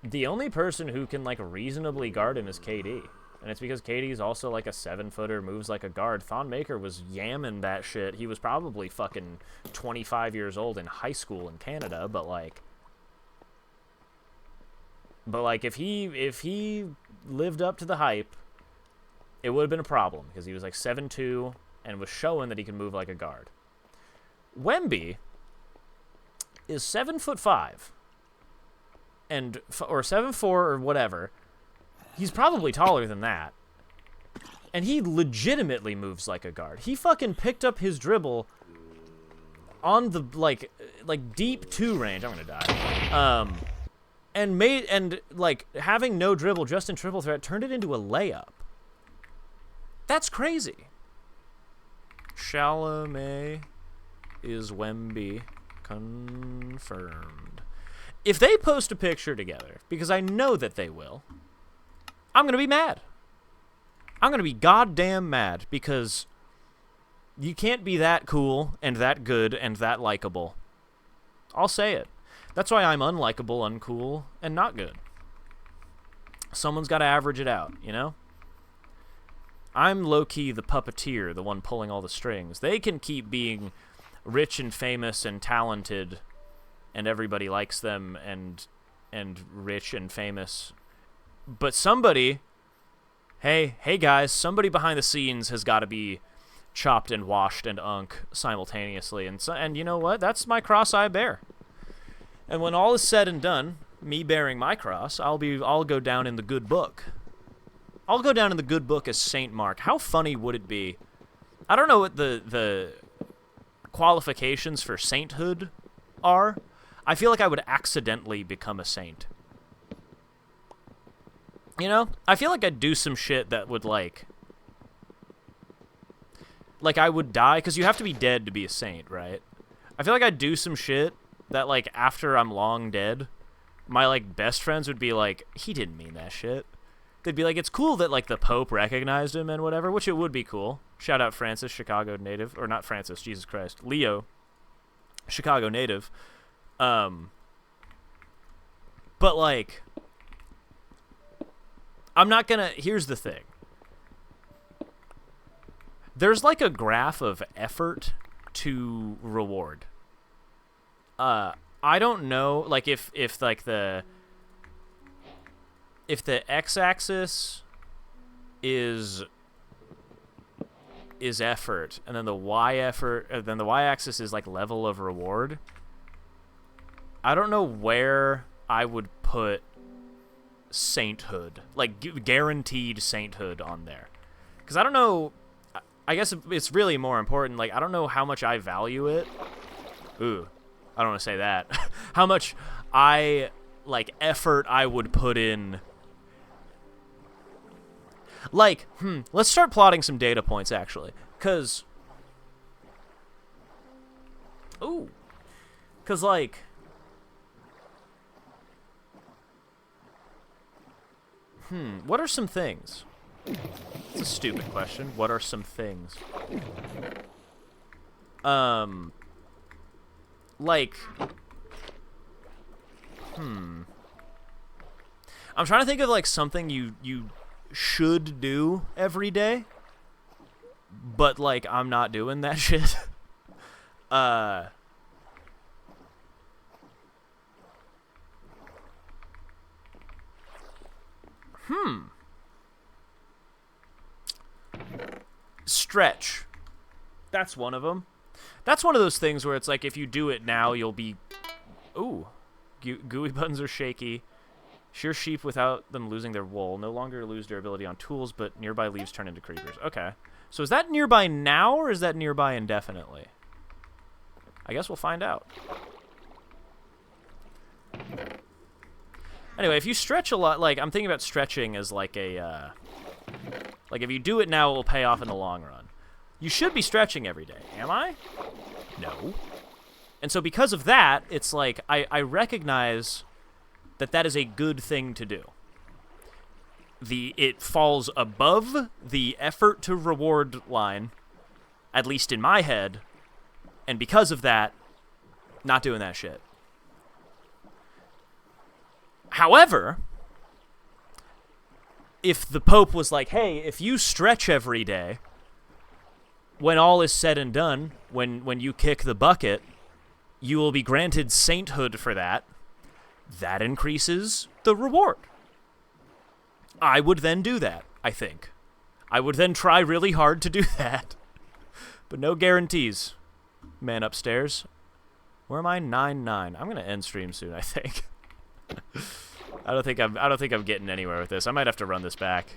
the only person who can like reasonably guard him is KD. And it's because KD's also like a 7-footer, moves like a guard. Thon Maker was yamming that shit. He was probably fucking 25 years old in high school in Canada, but like if he lived up to the hype, it would have been a problem because he was like 7'2" and was showing that he could move like a guard. Wemby is 7'5" and or 7'4" or whatever. He's probably taller than that. And he legitimately moves like a guard. He fucking picked up his dribble on the like deep 2 range. I'm gonna die. And like having no dribble just in triple threat turned it into a layup. That's crazy. Chalamet is Wemby confirmed. If they post a picture together, because I know that they will, I'm going to be mad. I'm going to be goddamn mad because you can't be that cool and that good and that likable. I'll say it. That's why I'm unlikable, uncool, and not good. Someone's got to average it out, you know? I'm low-key the puppeteer, the one pulling all the strings. They can keep being rich and famous and talented, and everybody likes them, and rich and famous. But somebody, hey guys, somebody behind the scenes has got to be chopped and washed and simultaneously. And you know what? That's my cross I bear. And when all is said and done, me bearing my cross, I'll go down in the good book. I'll go down in the good book as Saint Mark. How funny would it be? I don't know what the qualifications for sainthood are. I feel like I would accidentally become a saint. You know? I feel like I'd do some shit that would, like I would die, because you have to be dead to be a saint, right? I feel like I'd do some shit that, like, after I'm long dead, my, like, best friends would be like, he didn't mean that shit. They'd be like, it's cool that, like, the Pope recognized him and whatever, which it would be cool. Shout out Francis, Chicago native. Or not Francis, Jesus Christ. Leo, Chicago native. But, like, I'm not gonna... Here's the thing. There's, like, a graph of effort to reward. I don't know, like, if the x-axis is effort, and then the y-axis is, like, level of reward, I don't know where I would put sainthood, like, guaranteed sainthood on there. Because I don't know... I guess it's really more important. Like, I don't know how much I value it. Ooh, I don't want to say that. How much effort I would put in. Like, let's start plotting some data points, actually. Because, like, what are some things? It's a stupid question. What are some things? Like, I'm trying to think of, like, something you should do every day, but, like, I'm not doing that shit. Stretch. That's one of them. That's one of those things where it's like, if you do it now, you'll be... Ooh. Gooey buttons are shaky. Shear sheep without them losing their wool. No longer lose durability on tools, but nearby leaves turn into creepers. Okay. So is that nearby now, or is that nearby indefinitely? I guess we'll find out. Anyway, if you stretch a lot, like, I'm thinking about stretching as like a, like, if you do it now, it will pay off in the long run. You should be stretching every day. Am I? No. And so because of that, it's like, I recognize that that is a good thing to do. It falls above the effort to reward line, at least in my head, and because of that, not doing that shit. However, if the Pope was like, hey, if you stretch every day, when all is said and done, when you kick the bucket, you will be granted sainthood for that, that increases the reward. I would then do that, I think. I would then try really hard to do that. But no guarantees. Man upstairs. Where am I? 9-9. I'm gonna end stream soon, I think. I don't think I'm getting anywhere with this. I might have to run this back.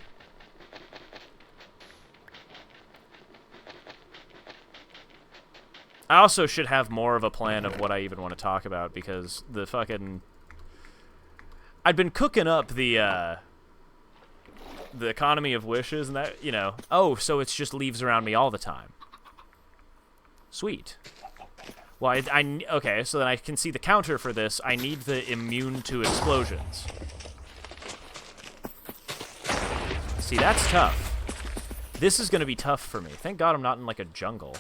I also should have more of a plan of what I even want to talk about, because the fucking... I'd been cooking up the economy of wishes and that, you know. Oh, so it's just leaves around me all the time. Sweet. Well, okay, so then I can see the counter for this. I need the immune to explosions. See, that's tough. This is going to be tough for me. Thank God I'm not in, like, a jungle.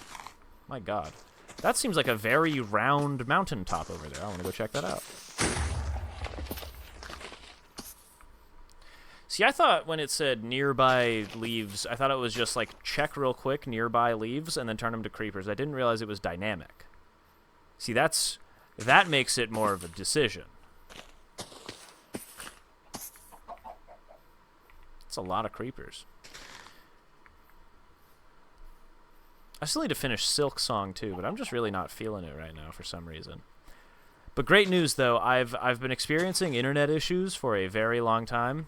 My God. That seems like a very round mountaintop over there. I want to go check that out. See, I thought when it said nearby leaves, I thought it was just, like, check real quick nearby leaves and then turn them to creepers. I didn't realize it was dynamic. See, that makes it more of a decision. It's a lot of creepers. I still need to finish Silk Song too, but I'm just really not feeling it right now for some reason. But great news though, I've been experiencing internet issues for a very long time,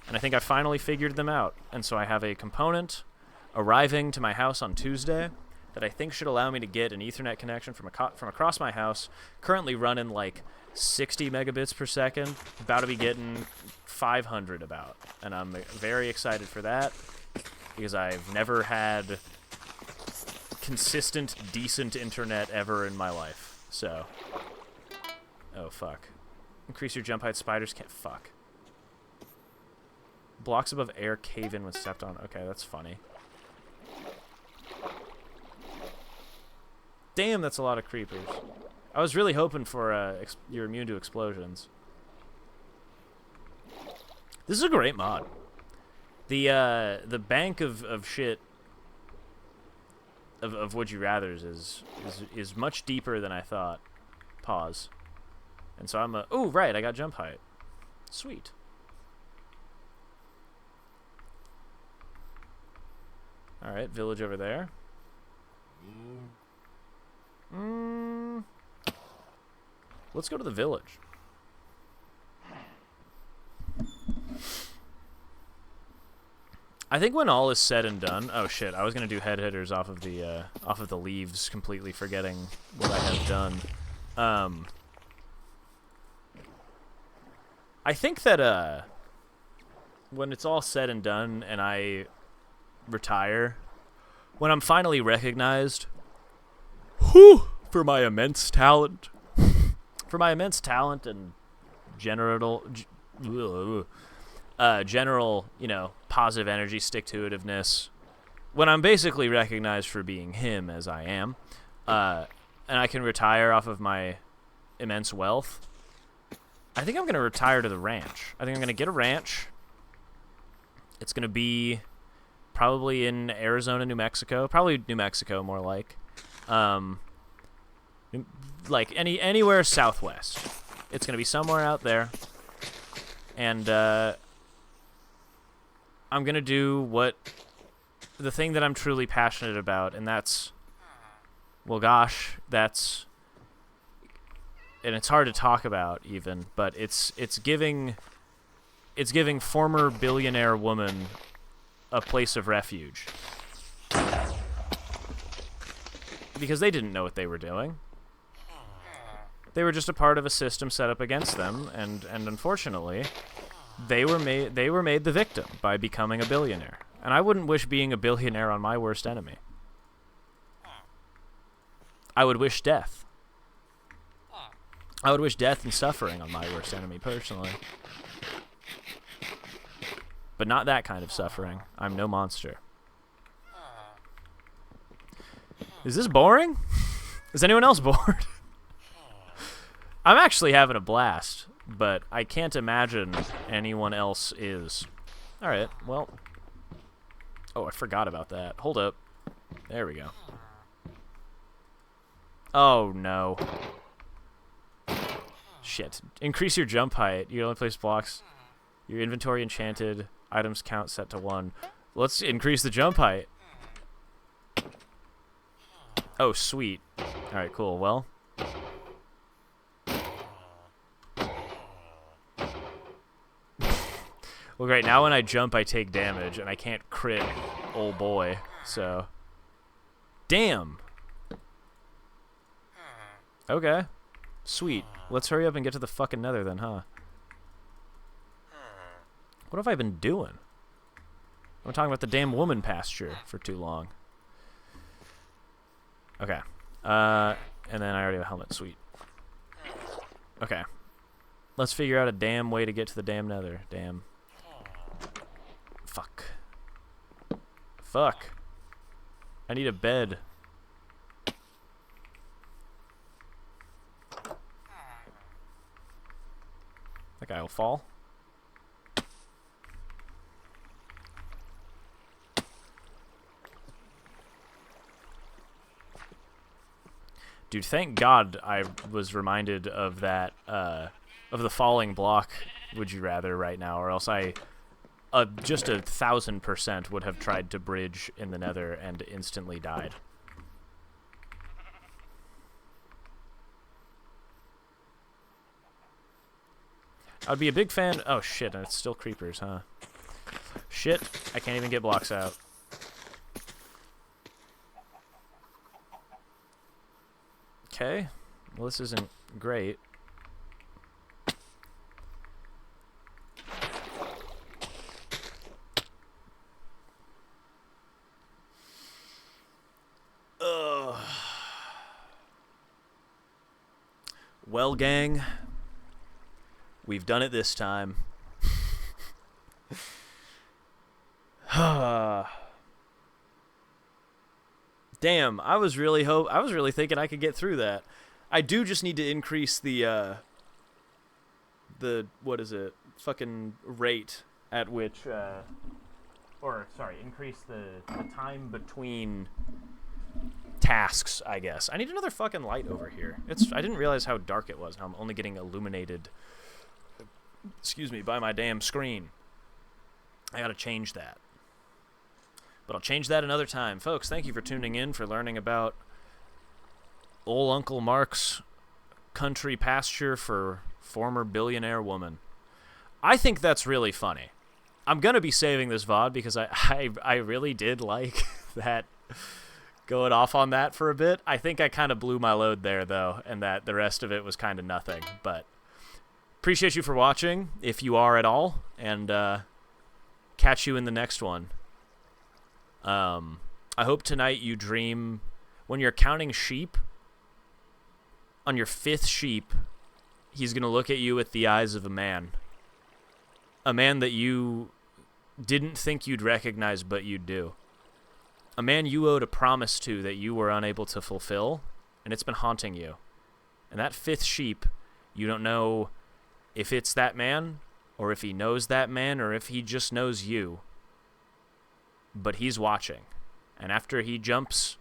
and I think I finally figured them out. And so I have a component arriving to my house on Tuesday that I think should allow me to get an Ethernet connection from across my house, currently running like 60 megabits per second, about to be getting 500 about. And I'm very excited for that, because I've never had consistent, decent internet ever in my life. So, oh fuck. Increase your jump height, spiders can't, fuck. Blocks above air cave in when stepped on. Okay, that's funny. Damn, that's a lot of creepers. I was really hoping for you're immune to explosions. This is a great mod. The bank of shit of Would You Rathers is much deeper than I thought. Pause. And so I'm oh right, I got jump height. Sweet. All right, village over there. Let's go to the village. I think when all is said and done, oh shit, I was gonna do head hitters off of the leaves, completely forgetting what I have done. I think that when it's all said and done and I retire, when I'm finally recognized, for my immense talent, and general, you know, positive energy, stick-to-itiveness, when I'm basically recognized for being him as I am, and I can retire off of my immense wealth, I think I'm going to retire to the ranch. I think I'm going to get a ranch. It's going to be probably in Arizona, New Mexico. Probably New Mexico, more like. Like anywhere southwest. It's going to be somewhere out there. And I'm going to do the thing that I'm truly passionate about, and that's, well gosh, that's, and it's hard to talk about even, but it's giving former billionaire woman a place of refuge. because they didn't know what they were doing. They were just a part of a system set up against them, and unfortunately, they were made the victim by becoming a billionaire. And I wouldn't wish being a billionaire on my worst enemy. I would wish death. I would wish death and suffering on my worst enemy, personally. But not that kind of suffering. I'm no monster. Is this boring? Is anyone else bored? I'm actually having a blast, but I can't imagine anyone else is. Alright, well. Oh, I forgot about that. Hold up. There we go. Oh, no. Shit. Increase your jump height. You only place blocks. Your inventory enchanted. Items count set to 1. Let's increase the jump height. Oh, sweet. Alright, cool. Well. Well, great. Now when I jump, I take damage, and I can't crit old boy, so. Damn. Okay. Sweet. Let's hurry up and get to the fucking nether then, huh? What have I been doing? I'm talking about the damn woman pasture for too long. Okay. And then I already have a helmet. Sweet. Okay. Let's figure out a damn way to get to the damn nether. Damn. Fuck. Fuck. I need a bed. That guy will fall. Dude, thank God I was reminded of that, of the falling block, would you rather, right now, or else I just 1,000% would have tried to bridge in the nether and instantly died. I'd be a big fan. Oh shit, and it's still creepers, huh? Shit, I can't even get blocks out. Okay, well this isn't great. Ugh. Well, gang, we've done it this time. Damn, I was really thinking I could get through that. I do just need to increase the what is it? Fucking rate at which increase the time between tasks, I guess. I need another fucking light over here. I didn't realize how dark it was. Now I'm only getting illuminated, excuse me, by my damn screen. I gotta change that. But I'll change that another time. Folks, thank you for tuning in, for learning about old Uncle Mark's country pasture for former billionaire woman. I think that's really funny. I'm gonna be saving this VOD because I really did like that, going off on that for a bit. I think I kind of blew my load there, though, and that the rest of it was kind of nothing. But appreciate you for watching, if you are at all, and catch you in the next one. I hope tonight you dream, when you're counting sheep, on your 5th sheep, he's going to look at you with the eyes of a man. A man that you didn't think you'd recognize, but you do. A man you owed a promise to that you were unable to fulfill, and it's been haunting you. And that 5th sheep, you don't know if it's that man, or if he knows that man, or if he just knows you. But he's watching. And after he jumps,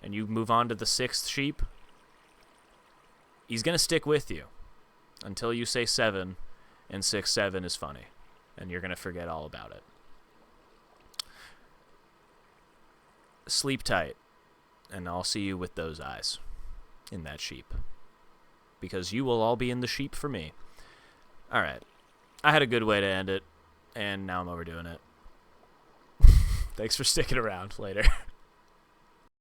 and you move on to the 6th sheep, he's going to stick with you until you say 7, and 6-7 is funny. And you're going to forget all about it. Sleep tight, and I'll see you with those eyes in that sheep. Because you will all be in the sheep for me. Alright. I had a good way to end it, and now I'm overdoing it. Thanks for sticking around. Later.